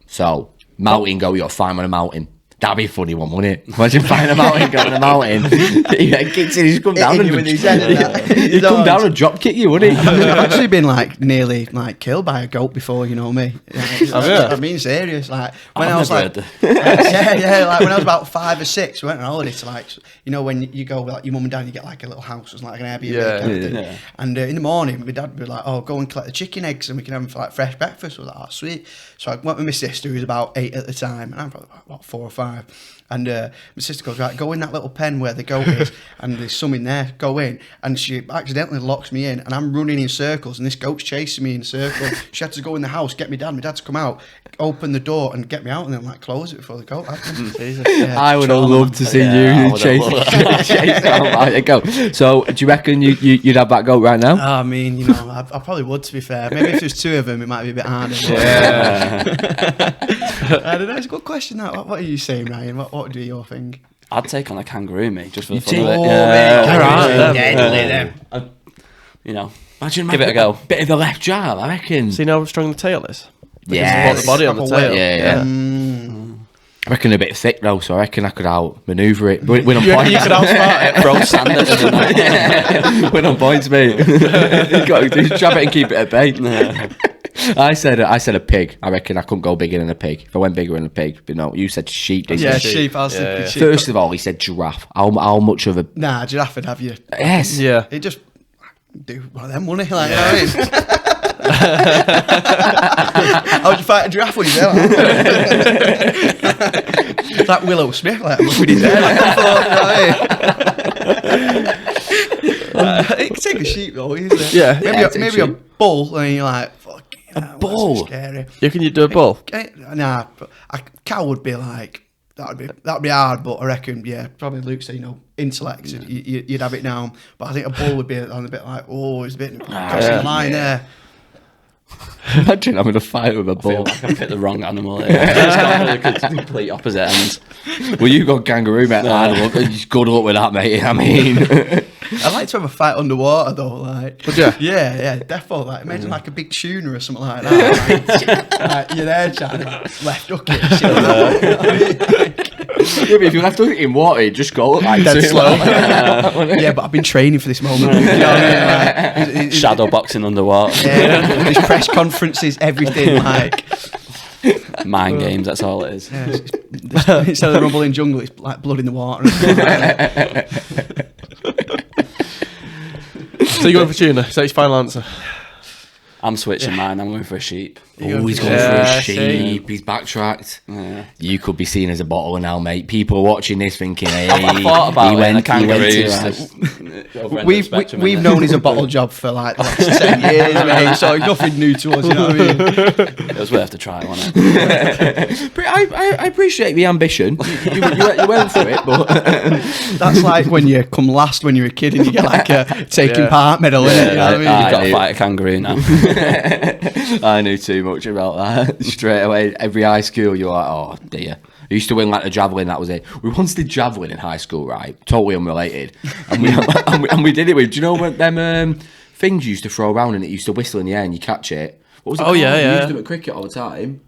So mountain goat, you got to fight him on a mountain. That'd be a funny one, wouldn't it? Imagine fighting a mountain goat on a mountain. He kicks in, he's come down hitting you with his head and that. he'd come down and drop kick you, wouldn't he? I've actually been like nearly like killed by a goat before, you know me. I mean serious. Like when I was like, like when I was about 5 or 6, we went on holiday to like, you know, when you go with like your mum and dad, you get like a little house, it's like an Airbnb kind of thing. Yeah. And in the morning, my dad would be like, "Oh, go and collect the chicken eggs, and we can have them for like fresh breakfast." I was like, "Oh, sweet." So I went with my sister, who was about 8 at the time, and I'm probably about 4 or 5. And my sister goes, "Right, go in that little pen where the goat is, and there's some in there, go in." And she accidentally locks me in, and I'm running in circles, and this goat's chasing me in a circle. She had to go in the house, get my dad to come out, open the door and get me out, and then like close it before the goat happened. Jesus. I would have loved to see Yeah, I you would chase down by a goat. So, do you reckon you'd have that goat right now? I mean, you know, I probably would, to be fair. Maybe if there's 2 of them, it might be a bit harder. I don't know, it's a good question, that. What are you saying, Ryan? What would be your thing? I'd take on a kangaroo, mate, just for the You fun take- of it. Oh, Yeah. mate, You know, Imagine give it a go. Bit of a left jar, I reckon. So you know how strong the tail is? Yes. Support the body on the Proper tail. weight. Yeah. I reckon a bit thick though, so I reckon I could outmaneuver it. Win on points. You could outsmart it. Throw sand at it, innit? Win on points, mate. You got to trap it and keep it at bay. I said a pig. I reckon I couldn't go bigger than a pig. If I went bigger than a pig, but no, you said sheep. Didn't Yeah, you? sheep. I was thinking sheep. First of all, he said giraffe. How much of a Nah, giraffe would have you. yes? Yeah. It just do one of them, wouldn't it? Like, you know what I mean? How would you fight a giraffe when you're there? It's like Willow Smith, like I'm with his hair. Like, it can take a sheep though, isn't it? Yeah. Maybe a bull, and you're like, fucking hell, bull? that's scary. You reckon you'd do a bull? Nah, but a cow would be like. That'd be hard, but I reckon, yeah, probably Luke said, you know, intellect, you'd have it down. But I think a bull would be on a bit like, oh, it's a bit crossing the line there. Imagine having a fight with a I feel bull. like I picked the wrong animal here. It's got the complete opposite ends. Well, you got kangaroo, mate. Good luck with that, mate. I mean, I'd like to have a fight underwater though, like. Would you? Yeah, definitely. Like, imagine like a big tuna or something like that. Like you're there trying to left hook it. Shit like that. yeah, but if you left it in water, you just go like Dead too slow. low. Yeah, but I've been training for this moment. You know what I mean? Like, Shadow boxing underwater. yeah, these press conferences, everything like. Mind games, that's all it is. Yeah, instead of the rumbling jungle, it's like blood in the water. And stuff like that. So you're going for tuna? Is that his final answer? I'm switching mine, I'm going for a sheep. Oh, he's going for Yeah, a sheep. He's backtracked. Yeah. You could be seen as a bottler now, mate. People are watching this thinking, hey, I thought about he it, and the he went kangaroos. to- We've known he's a bottle job for like the last 10 years, mate, so nothing new to us, you know what I mean? It was worth a try, wasn't it? But I appreciate the ambition. You went for it, but That's like when you come last when you're a kid and you get like a taking part medal, innit? You know what I mean? You've got to fight a kangaroo now. I knew too much about that. Straight away, every high school, you're like, oh dear. I used to win like the javelin, that was it. We once did javelin in high school, right? Totally unrelated. And we did it with, do you know what them things you used to throw around and it used to whistle in the air and you catch it? What was it called? yeah, We yeah. used them at cricket all the time.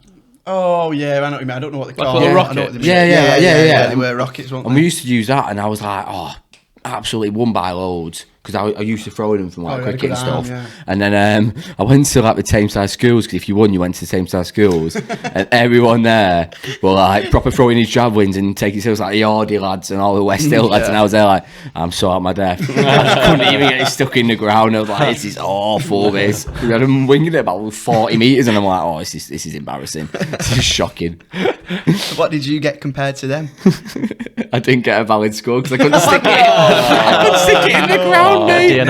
Oh, yeah, I know what you mean. I don't know what they call little it. rocket. I know what they mean. Yeah. They were rockets, weren't And we they? used to use that and I was like, oh, absolutely won by loads. because I used to throw them from like yeah, cricket and good arm, stuff. yeah. And then I went to like the same size schools, because if you won, you went to the same size schools, and everyone there were like proper throwing his javelins and taking skills, like the Hardy lads and all the West Hill lads, and I was there like, I'm so out my depth. I just couldn't even get it stuck in the ground. I was like, this is awful. This. We had them winging it about 40 metres, and I'm like, oh, this is embarrassing. This is shocking. What did you get compared to them? I didn't get a valid score because I couldn't stick it. I couldn't stick it in the ground, mate. You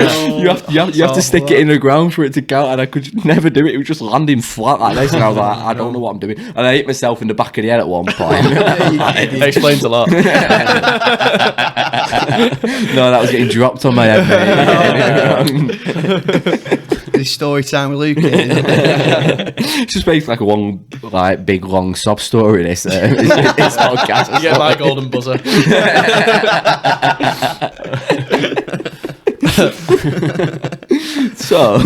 have to stick it in the ground for it to count, and I could never do it. It was just landing flat like this, and I was like, I don't know what I'm doing. And I hit myself in the back of the head at one point. It explains a lot. No, that was getting dropped on my head, mate. This story time with Luke. It's just basically like a one like big long sob story. This podcast. You get my golden buzzer. So,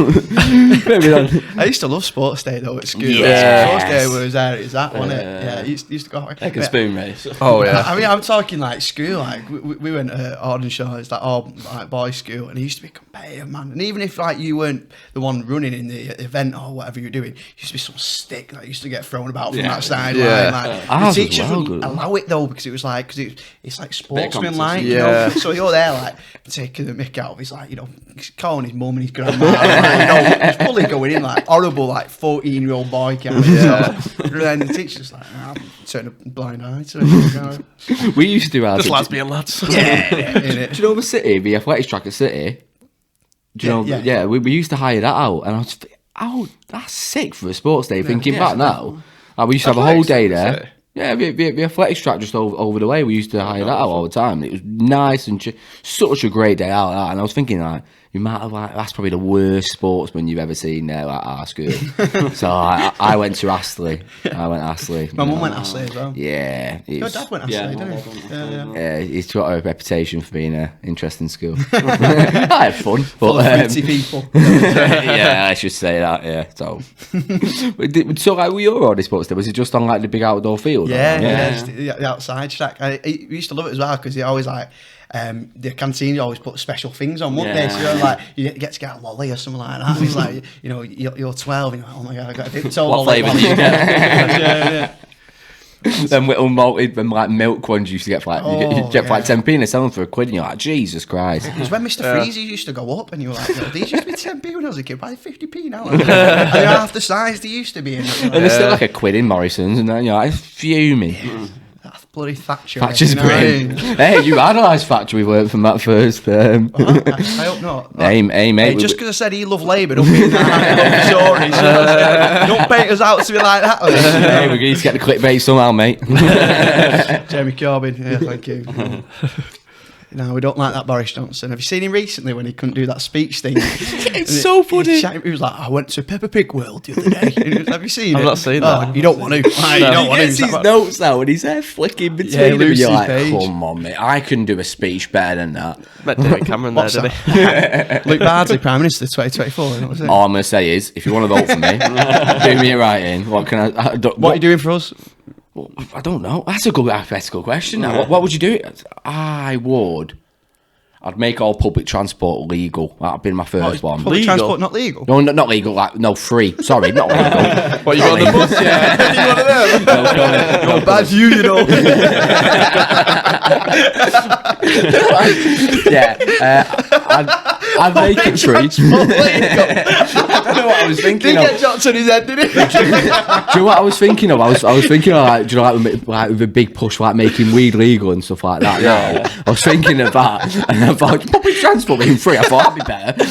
maybe on. I used to love sports day though at school. Yes. Sports day was there. Is that wasn't it? Yeah, I used to go. Like a spoon race. Oh yeah. I mean, I'm talking like school. Like we went to Ardenshaw. It's like all like boys' school, and it used to be competitive, man. And even if like you weren't the one running in the event or whatever you're doing, it used to be some stick that used to get thrown about from that side. Yeah. Like, Ours the was teachers well wouldn't good. allow it though because it was like it's like sportsman like. competition. You Yeah. know? So you're there like taking the mick out of his like he's calling his mum and his grandma. Like, he's fully going in like horrible like 14-year-old boy kind of. Yeah. So, and then the teacher's like, turn a blind eye to it. We used to do ours. Just lads being lads. Yeah, Do you know the City, the athletics track at City? Do you know? Yeah. Yeah, we used to hire that out, and I was, that's sick for a sports day. Thinking back now, like, we used to have a whole day there. City? Yeah, the athletics track just over the way. We used to hire that out all the time. It was nice and such a great day out. And I was thinking like, you might have like that's probably the worst sportsman you've ever seen there at our school. So I went to Astley. My mum went Astley as well. Yeah, Your dad went Astley, Yeah, didn't my he? dad went Yeah. yeah, he's got a reputation for being an interesting school. I had fun, Full but of pretty people. yeah, I should say that. Yeah, so like, were your already sports day? Was it just on like the big outdoor field? Yeah, just the outside track. We used to love it as well because they always like the canteen always put special things on, wouldn't they? So you're like you get to get a lolly or something like that. And it's like you're 12 and you're like, oh my god, I got a dip. What flavour do you get? Yeah. Them little malted, them like milk ones you used to get for like you get for like 10p and they sell them for £1, and you're like, Jesus Christ. It was when Mr. Freezy used to go up and you were like, these used to be 10p when I was a kid, by 50p now. And they're half the size they used to be. And they're still like £1 in Morrison's, and then you're like, fuming. That's bloody Thatcher. Thatcher's you know what I grin. mean? Hey, you had a nice factory we learned from that first. I hope not. Hey, mate. Hey, just because I said he loved Labour, don't mean that. Sorry. Don't bait us out to be like that. Hey, we're going to get the clickbait somehow, mate. Jeremy Corbyn, yeah, thank you. No, we don't like that Boris Johnson. Have you seen him recently when he couldn't do that speech thing? It's so funny. He was like, I went to Peppa Pig World the other day. Have you seen it? I've not seen that. You don't want to. You don't want He to. gets his notes out and he's there flicking between them. Lucy You're like, Page. come on, mate. I can do a speech better than that. Met David Cameron there, What's did that? he? Luke Bardsley, Prime Minister 2024. What was it? All I'm going to say is, if you want to vote for me, do me a write-in. What can I don't, What are you doing for us? I don't know. That's a good hypothetical question. Now. What would you do? I'd make all public transport legal. That'd be my first one. Public Legal? transport not legal? No, not legal. Like, no, free. Sorry, not legal. What, you got on the bus? Yeah. You one of them? No, bad you, you know. I'd make it free. I don't know what I was thinking Didn't of. get shots on his head, did he? Do you know what I was thinking of? I was thinking of like, do you know, like with a big push, like making weed legal and stuff like that. Yeah. I was thinking of that, and I thought public transport being free. I thought that'd be better.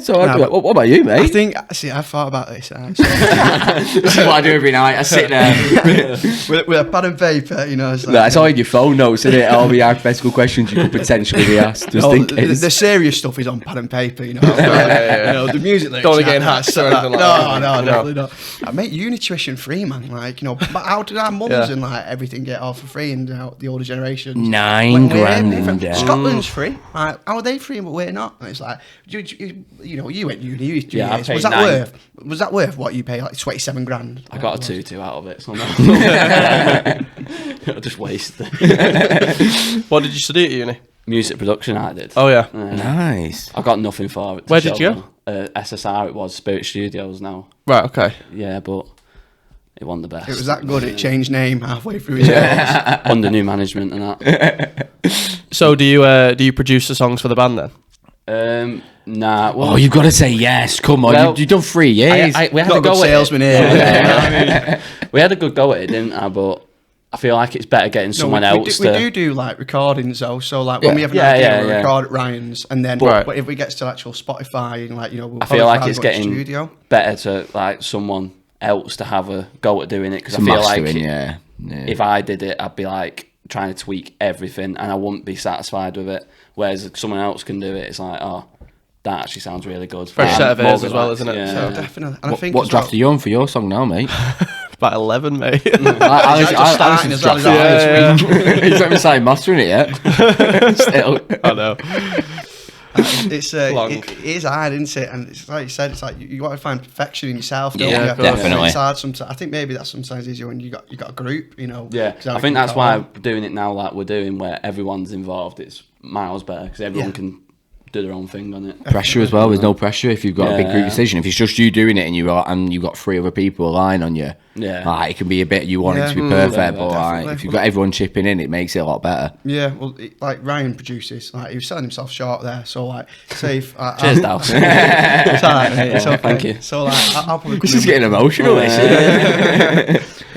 So what about you, mate? I thought about this. This is what I do every night. I sit there. with a pad and paper, you know. It's like, No, it's all in your phone notes, isn't it? All the hypothetical questions you could potentially be asked. Just think the serious stuff is on pad and paper, you know. You know, the music lyrics. Don't wanna get in hats or anything like that. No, No. definitely not. I make uni tuition free, man. Like, you know, but how did our mums and like everything get all for free and the older generations? $9 grand. Scotland's free. Like, how are they free but we're not? And it's like, you know, you went uni. You used 2 Yeah, I years. paid Was that worth what you pay? Like 27 grand. I got a 2-2 out of it, so no. I just wasted it. What did you study at uni? music production I did. Oh yeah. Nice. I got nothing for it. Where did you go? SSR, it was Spirit Studios now. Right. Okay. Yeah, but it wasn't the best. It was that good. It changed name halfway through his Under new management and that. So do you produce the songs for the band then? Nah. Well, Oh, you've got to say yes. Come on, Well, you've done 3 years. we had Not a a go good at salesman it. here. We had a good go at it, didn't I? But I feel like it's better getting someone else to. We do like recordings though. So like when we have an Yeah, idea, yeah, we yeah. record at Ryan's, and then Right. but if we get to actual Spotify and like we'll I feel like probably it's go to getting studio. better to like someone else to have a go at doing it, because I Some feel like mastering, yeah. if I did it, I'd be like trying to tweak everything, and I wouldn't be satisfied with it. Whereas if someone else can do it, it's like, oh, that actually sounds really good. Fresh set of More ears as well, relaxed, isn't it? Yeah. So definitely. And I think What as well- draft are you on for your song now, mate? About 11, mate. I just starting as well, is that yeah. He's not even started mastering it yet. Still. I know. It's Long. it is hard, isn't it? And it's like you said, it's like you got to find perfection in yourself. Don't Yeah, you? of course. definitely. It's hard sometimes. I think maybe that's sometimes easier when you got a group. Yeah, 'cause I everything think that's got why on. doing it now like we're doing, where everyone's involved, it's miles better, because everyone Yeah. can do their own thing on it. Pressure as well. There's no pressure if you've got a big group Yeah. decision. If it's just you doing it and you've got 3 other people relying on you, Yeah. like, it can be a bit. You want it Yeah. to be perfect, Yeah, but like, definitely. if you've got everyone chipping in, it makes it a lot better. Yeah, well, like Ryan produces, like he was selling himself short there. So like, say if Cheers, Dal. it's alright, mate. It's okay. Thank you. So like, I'll probably This come is in getting emotional.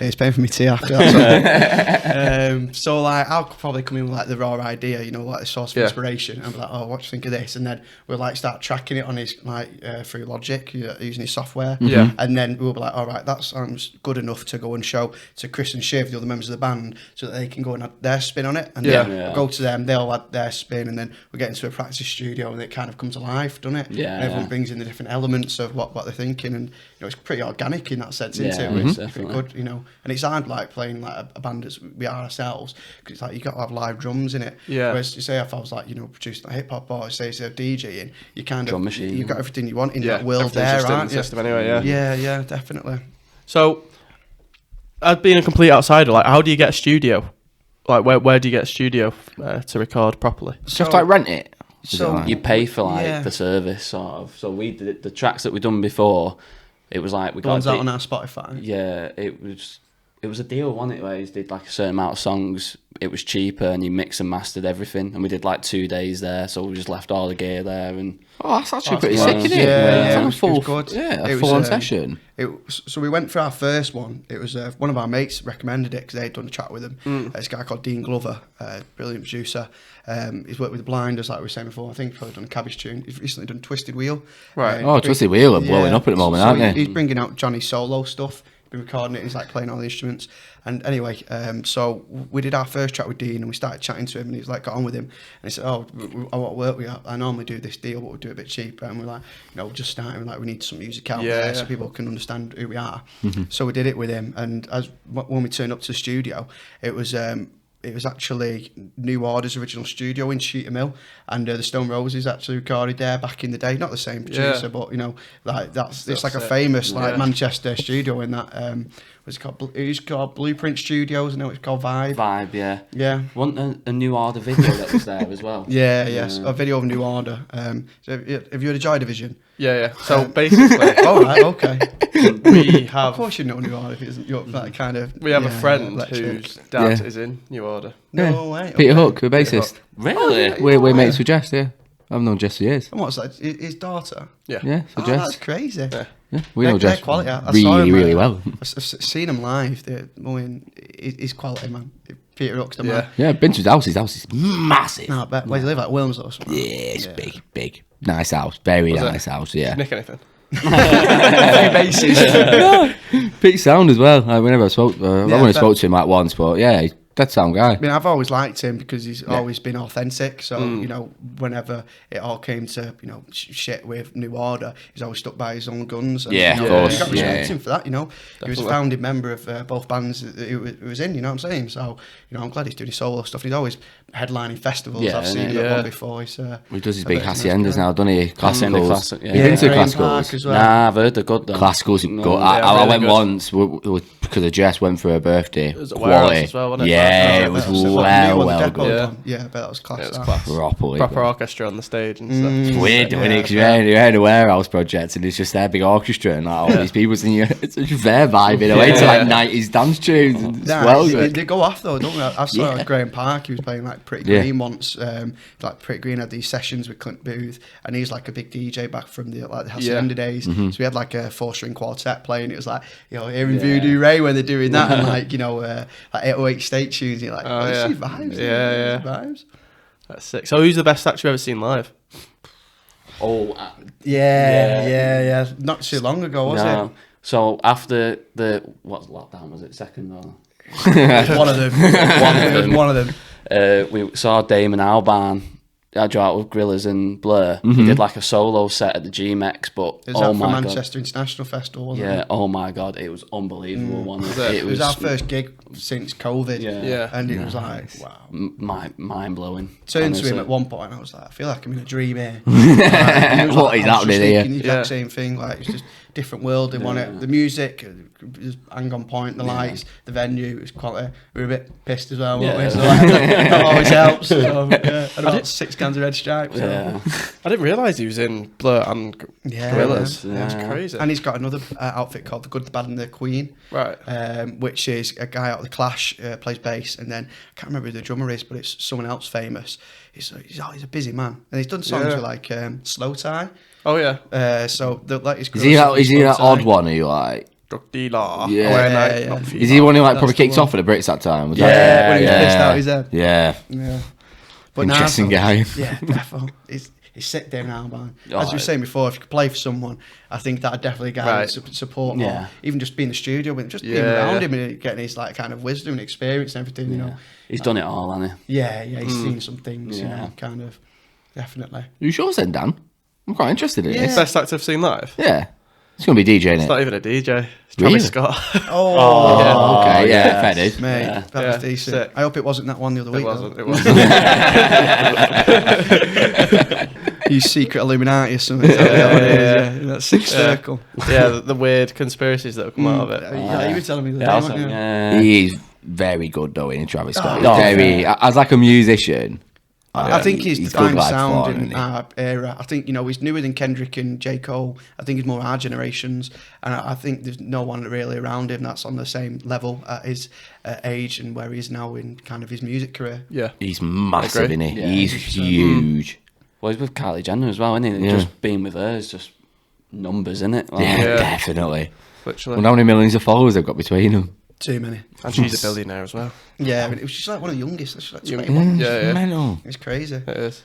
It's paying for me tea after that. So like, I'll probably come in with like the raw idea, like the source of inspiration, and be like, oh, what do you think of this? And then we'll like start tracking it on his like through Logic, using his software. Yeah. And then we'll be like, all right, that sounds good enough to go and show to Chris and Shiv, the other members of the band, so that they can go and add their spin on it. And then Yeah. we'll go to them, they'll add their spin, and then we get into a practice studio, and it kind of comes alive, doesn't it? Yeah, And everyone yeah. brings in the different elements of what they're thinking, and it's pretty organic in that sense, isn't Yeah, it? It's definitely. pretty good, And it's hard like playing like a band as we are ourselves, because it's like you got to have live drums in it. Yeah. Whereas you say if I was like producing like hip hop, or say a DJing, you kind Drum of machine. you've got everything you want in Yeah, that world everything's there, just in the aren't you? system anyway, yeah. Yeah, definitely. So, as being a complete outsider, like, how do you get a studio? Like, where do you get a studio to record properly? Just like rent it. So You pay for like Yeah. the service, sort of. So we did the tracks that we done before. It was like we the got ones a out di- on our Spotify. Yeah, it was a deal, wasn't it? Where he did like a certain amount of songs. It was cheaper, and he mixed and mastered everything. And we did like 2 days there, so we just left all the gear there. And Oh, that's actually pretty nice. sick, isn't it? Yeah, It's like it a was full, good. yeah, It a was, full-on session. So we went for our first one. It was one of our mates recommended it because they'd done a chat with him. This guy called Dean Glover, brilliant producer. He's worked with the Blinders, like we were saying before. I think he's probably done a Cabbage Tune. He's recently done Twisted Wheel. Right. Oh, Twisted Wheel are blowing up at the moment, aren't they? He's bringing out Johnny's solo stuff. Been recording it. He's like playing all the instruments. And anyway, so we did our first chat with Dean, and we started chatting to him, and he's like, got on with him, and he said, "Oh, I want to work with you. I normally do this deal, but we'll do it a bit cheaper." And we're like, just starting, like we need some music out there so people can understand who we are. So we did it with him, and when we turned up to the studio, it was actually New Order's original studio in Sheeter Mill, and the Stone Roses actually recorded there back in the day. Not the same producer, but like it's like a famous like Manchester studio in that. It was called Blueprint Studios, and now it's called Vibe. yeah. Yeah. Wasn't a New Order video that was there as well? Yes, a video of New Order. So have you heard of Joy Division? Yeah. So basically, Oh right, okay. we Of have course you know New Order if it isn't you're that kind of. we have a yeah, friend electric. whose dad Yeah. is in New Order. No way. Peter okay. Hook, the bassist. Really? We're mates with Jess, yeah. I've known Jess for years. And what's that? His daughter. Yeah. Yeah, so Oh, that's Jess. crazy. Yeah, we know They're Jess quality. I saw really, him, really well. I've seen him live. He's quality, man. Peter Hook's the Yeah. man. Yeah, I've been to his house. His house is massive. No, I bet. Where do you live? Like Wilms or something? Yeah, it's big. Nice house. Very nice house, yeah. Nick anything? Pete Sound as well. Like, whenever I spoke, I've only but- spoke to him like once, but yeah, he's that sound guy. I mean, I've always liked him because he's always been authentic. So, whenever it all came to, shit with New Order, he's always stuck by his own guns. And, Yeah, of you course, got to respect yeah. him for that, He was a founding member of both bands that he was in, you know what I'm saying? So, I'm glad he's doing his solo stuff. He's always headlining festivals. Yeah, I've seen him at one before. He does his I big bet he's a nice haciendas guy. now, doesn't he? Hacienda Classicals. Classic, yeah. You've been to Graham Park Classicals? as well. Nah, I've heard they're good though. Classicals, No, good. they are I really went good. once because of Jess went for her birthday. was at Warehouse Quality. as well, wasn't it? Yeah, Yeah, it was well good. Yeah, I bet that was class. Yeah, it was that. class. Proper orchestra on the stage and stuff. It's weird doing it because you're in a warehouse project and it's just their big orchestra and like all these people singing. It's such a fair vibe in a way to like 90s dance tunes. And it's well good. They go off though, don't they? I saw at Graham Park. He was playing like Pretty Green once. Like Pretty Green had these sessions with Clint Booth, and he's like a big DJ back from the Hacienda days. So we had like a 4-string quartet playing. It was like hearing Voodoo Ray when they're doing that, and like like 808 State tunes. You're like, these vibes. Yeah. Vibes. That's sick. So who's the best act you've ever seen live? Yeah. Not too long ago, was it? So after the lockdown was it? Second or One of them. One of them. we saw Damon Albarn. I drew out with Grillers and Blur. He did like a solo set at the GMX, but Is that for Manchester International Festival, wasn't it? Yeah, oh my god, it was unbelievable. It was our first gig since COVID. Yeah. And it was like, wow. Mind blowing. Turned to him at one point and I was like, I feel like I'm in a dream here. What is happening here? The exact same thing. Like, it's just different world. They want it. The music was hang on point. The lights, the venue was quality. We were a bit pissed as well, weren't we? So that always helps. So, and about 6 cans of Red Stripes. So. Yeah. I didn't realise he was in Blur and Gorillaz. Yeah. That's crazy. And he's got another outfit called The Good, the Bad and the Queen. Right. Which is a guy out of The Clash, plays bass, and then I can't remember who the drummer is, but it's someone else famous. He's a busy man, and he's done songs with like Slow Tie. Oh yeah. So the latest. Is he that odd one who you like? Drug dealer. Yeah. Is he the one who like probably kicked off at the Brits that time? Was when he was pissed out his head. Yeah. But Interesting now, guy. Yeah, defo. He's sick, Damon Albarn. As we were saying before, if you could play for someone, I think that'd definitely get support more. Yeah. Even just being in the studio with him, just being around him and getting his like kind of wisdom and experience and everything, you know. He's done it all, hasn't he? Yeah, he's seen some things, you know, kind of, definitely. You sure then, Dan? I'm quite interested in it. Best actor I've seen live? Yeah. It's going to be DJing It's it. not even a DJ. It's Really? Travis Scott. Okay, yeah, fair dude. Mate, that was decent. sick. I hope it wasn't that one the other week. It wasn't. You secret Illuminati or something. That sixth circle. Yeah, the weird conspiracies that have come out of it. Yeah, you were telling me the other day, weren't you? He is very good though in Travis Scott. As like a musician. I think he's good defined lad sound for, in isn't he? our era. I think, he's newer than Kendrick and J. Cole. I think he's more our generations. And I think there's no one really around him that's on the same level at his age and where he is now in kind of his music career. Yeah. He's massive, isn't he? Yeah, He's huge. Well, he's with Kylie Jenner as well, isn't he? Yeah. Just being with her is just numbers, isn't it? Like, Yeah, definitely. Literally. Wonder how many millions of followers they've got between them. Too many. And she's a billionaire as well. Yeah, I mean, it was just like one of the youngest. She's like 21. Yeah. Mental. It's crazy. It is.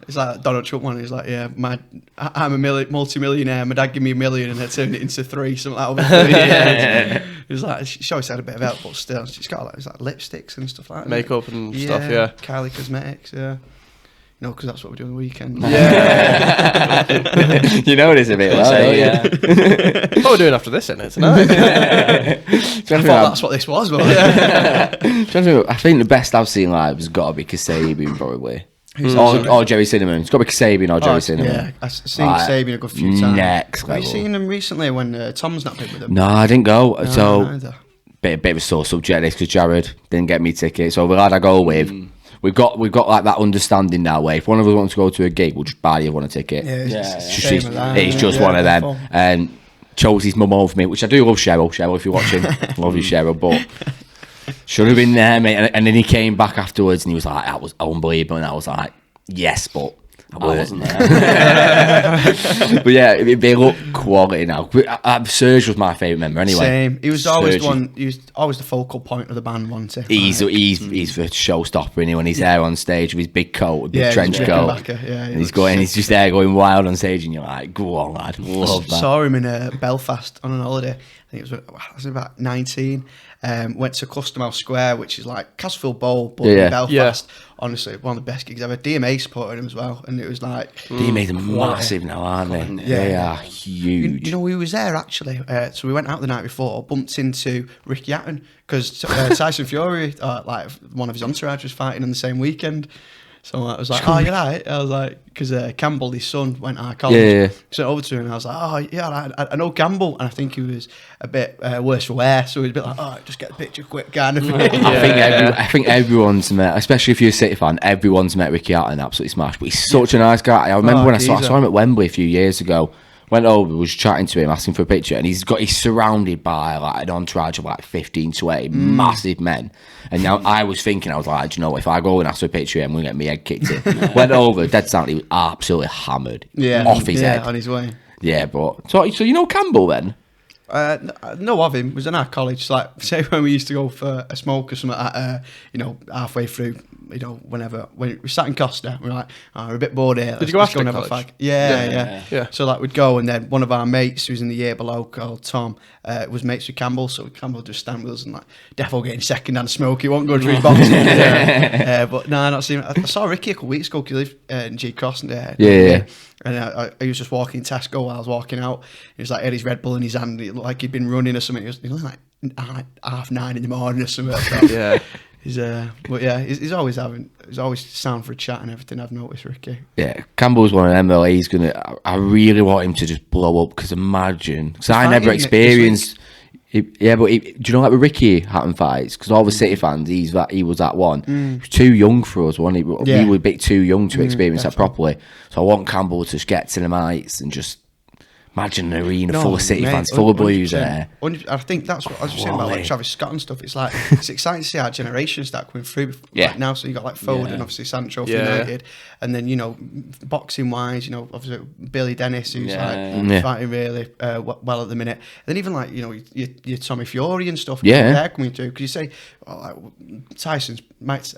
It's like Donald Trump one. He's like, I'm a multi-millionaire. My dad gave me $1 million and I turned it into 3, something like over 30 years. It was like, she always had a bit of help, but still, she's got like lipsticks and stuff like that. Makeup and stuff, yeah. Kylie Cosmetics, yeah. Because that's what we do on the weekend. Yeah. You know this a bit well, don't you? What we're doing after this, isn't it, tonight? I thought that's what this was, wasn't it? I think the best I've seen live has got to be Kasabian, probably. Or Jerry Cinnamon. It's got to be Kasabian or Jerry Cinnamon. Yeah, I've seen Kasabian a good few times. Next Have level. you seen him recently when Tom's not been with him? No, I didn't go. So, neither. bit of a sore subject this because Jared didn't get me tickets. So the lad I go with, we've got like that understanding now where if one of us wants to go to a gig, we'll just buy the other one a ticket. It's just one of them. And chose his mum over me, which I do love Cheryl. Cheryl, if you're watching, love you, Cheryl. But should have been there, mate. And then he came back afterwards and he was like, that was unbelievable. And I was like, yes, but I wasn't there. But yeah, they look quality now. Serge was my favourite member anyway. Same. He was always Serge, he was always the focal point of the band, wasn't he? He's the showstopper, and when he's there on stage with his big coat, big trench coat, and he's just there going wild on stage, and you're like, go on, lad, love that. Saw him in Belfast on an holiday. I think I was about 19. Went to Custom House Square, which is like Castleford Bowl, but in Belfast. Honestly, one of the best gigs ever. DMA supported him as well, and it was like DMA's massive now, aren't they? Yeah. They are huge. You know who was there actually? So we went out the night before, bumped into Rick Yatton because Tyson Fury, like one of his entourage, was fighting on the same weekend. So I was like, oh, you're right. I was like, because Campbell, his son, went to our college. Yeah. So over to him, and I was like, oh, yeah, I know Campbell. And I think he was a bit worse for wear. So he was a bit like, oh, just get the picture quick, kind of thing. I think everyone's met, especially if you're a City fan, everyone's met Ricky Hatton, absolutely smashed. But he's such a nice guy. I remember when I saw him at Wembley a few years ago. Went over, was chatting to him, asking for a picture, and he's surrounded by like an entourage of like 15 to 20 massive men. And now I was thinking, I was like, do you know what, if I go and ask for a picture, I'm gonna get my head kicked in. Went over, dead silent, he was absolutely hammered, off his head, on his way. Yeah, but so you know Campbell then? Know of him. Was in our college. Like, say when we used to go for a smoke or something at, halfway through, when we sat in Costa, we were like, oh, we're a bit bored here. Did you go after and have a college? fag. Yeah. So like we'd go, and then one of our mates who was in the year below, called Tom, was mates with Campbell. So Campbell would just stand with us and like, defo getting second hand smoke. He won't go through his boxes. But no, not seen. I saw Ricky a couple of weeks ago. He lived in G Cross. And he was just walking Tesco while I was walking out. He was like, had his Red Bull in his hand, like he'd been running or something. He was like 9:30 in the morning or something. So, he's always sound for a chat and everything. I've noticed, Ricky. Yeah, Campbell's one of them. He's gonna. I really want him to just blow up because imagine, because I never experienced. Do you know like with Ricky Hatton fights? Because all the City fans, he was that one. He was too young for us, wasn't he? We were a bit too young to experience that properly. So I want Campbell to just get to the heights and just imagine an arena full of City fans, full of Blues there. I think that's what I was just saying about like Travis Scott and stuff. It's like it's exciting to see our generation start coming through. Like now, so you got like Foden, obviously Sancho for United, and then boxing wise, obviously Billy Dennis, who's fighting really well at the minute. And then even like your Tommy Fury and stuff. They're coming through because you say Tyson's not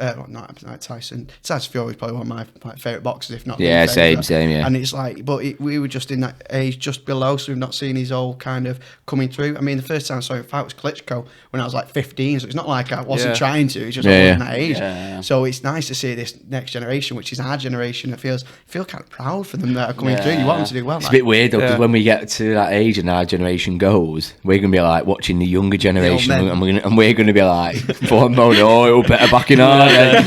Tyson. Tyson Fury is probably one of my favourite boxers, if not. Same. And it's like, but we were just in that age just below, so we've not seen his all kind of coming through. I mean, the first time I saw him fight was Klitschko when I was like 15, so it's not like I wasn't trying to, it's just I wasn't that age. So it's nice to see this next generation, which is our generation. I feel kind of proud for them that are coming through. You want them to do well. It's a bit weird though, because when we get to that age and our generation goes, we're going to be like watching the younger generation, and we're going to be like, oh no, it'll better back in our day.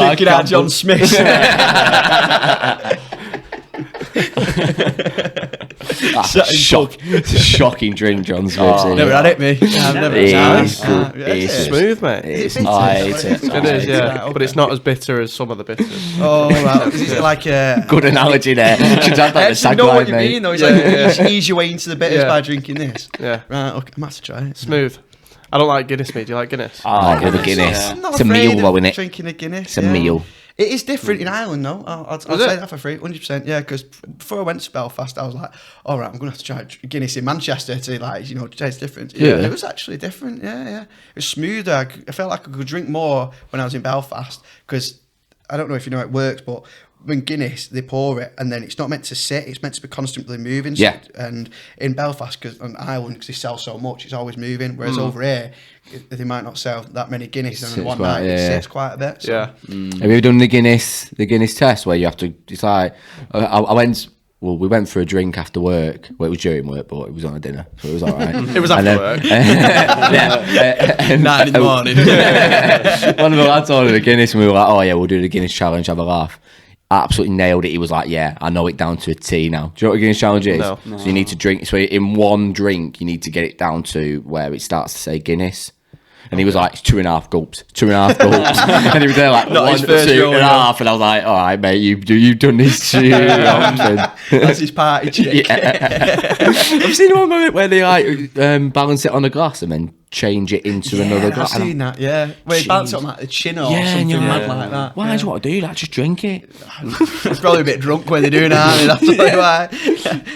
Check it out, John Smith. It's a shocking drink, John Smith. Never had it, me. I've never had it. It's smooth, mate. It is, but it's not as bitter as some of the bitters. Oh, right. Is it like a good analogy there? Should have like the I know what you mean, though. It's like ease your way into the bitters by drinking this. Yeah. Right. Okay, I'm have to try it. Smooth. I don't like Guinness, mate. Do you like Guinness? I love a Guinness. It's a meal, though, isn't it? Drinking a Guinness. It's a meal. It is different in Ireland, though. I'll say that for free, 100%. Yeah, because before I went to Belfast, I was like, all right, I'm going to have to try Guinness in Manchester to, taste different. Yeah. It was actually different, yeah. It was smoother. I felt like I could drink more when I was in Belfast, because I don't know if you know how it works, but when Guinness, they pour it, and then it's not meant to sit, it's meant to be constantly moving. Yeah. And in Belfast, on Ireland, because they sell so much, it's always moving, whereas over here, they might not sell that many Guinness, and one night it sits quite a bit. So. Yeah. Have you ever done the Guinness test where you have to, it's like, we went for a drink after work. Well, it was during work, but it was on a dinner, so it was all right. It was after work. 9 in the morning. One of the lads ordered a Guinness, and we were like, oh yeah, we'll do the Guinness challenge, have a laugh. Absolutely nailed it. He was like, yeah, I know it down to a T now. Do you know what a Guinness challenge is? No. So you need to drink, so in one drink, you need to get it down to where it starts to say Guinness. And he was like, 2.5 gulps. And he was there like, 1, 2.5. And I was like, all right, mate, you've done this too often. That's his party trick. Yeah. I've seen one moment where they like balance it on a glass and then change it into another glass. I've seen that, yeah. Where you balance it on like the chin or something mad like that. Why do you want to do that? Just drink it. It's probably a bit drunk when they're doing that. That's why.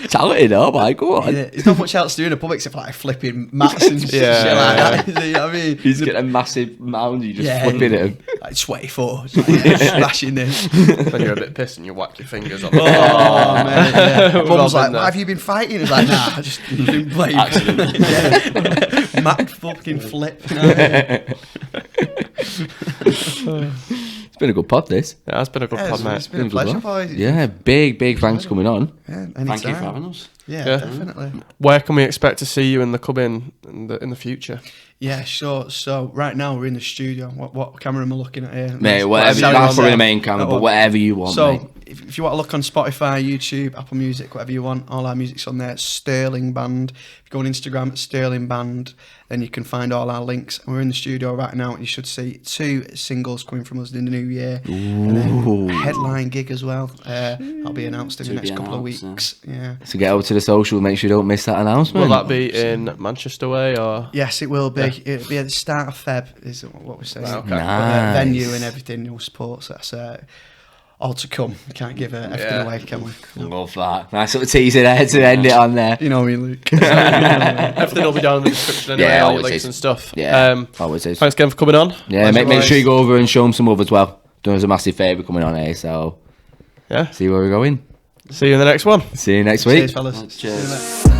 Talented, though, mate. Go on. There's not much else to do in a pub except like flipping mats and shit like that. You know what I mean? He's getting a massive mound, you just flipping at him. Like sweaty foot, smashing this. When you're a bit pissed and you whack your fingers on Oh, man. Yeah. Mum's like, why have you been fighting? It's like, nah, I just didn't play. Mac fucking flip. It's been a good pod, this. Yeah, it's been a good pod, mate. It's been a pleasure, boys. Yeah, big thanks for coming on. Yeah, Thank you for having us. Yeah, Yeah. definitely. Where can we expect to see you in the future? Yeah, sure. So right now we're in the studio. What camera am I looking at here? Mate, whatever, Sound that's on probably there. the main camera, That but one. whatever you want, So mate. if you want to look on Spotify, YouTube, Apple Music, whatever you want, all our music's on there. Sterling Band. If you go on Instagram at Sterling Band, then you can find all our links. And we're in the studio right now, and you should see 2 singles coming from us in the new year, and then a headline gig as well. That'll be announced in the To next be couple of announced, weeks. Yeah. So get over to the social, make sure you don't miss that announcement. Will that be in Manchester way or? Yes, it will be. It'll be at the start of Feb, is what we're saying. Right, okay. But the Nice. venue and everything, sports, that's all to come. We can't give everything away, can we? Love that. Nice little teaser there to end it on there. You know me, Luke. Everything will be down in the description anyway, Yeah, all your always links is. and stuff. Yeah, always is. Thanks again for coming on. Yeah, make Pleasure, sure you boys. go over and show them some love as well. Doing us a massive favour coming on here, so Yeah. see where we're going. See you in the next one. See you next week. Cheers, fellas. Cheers. See you later.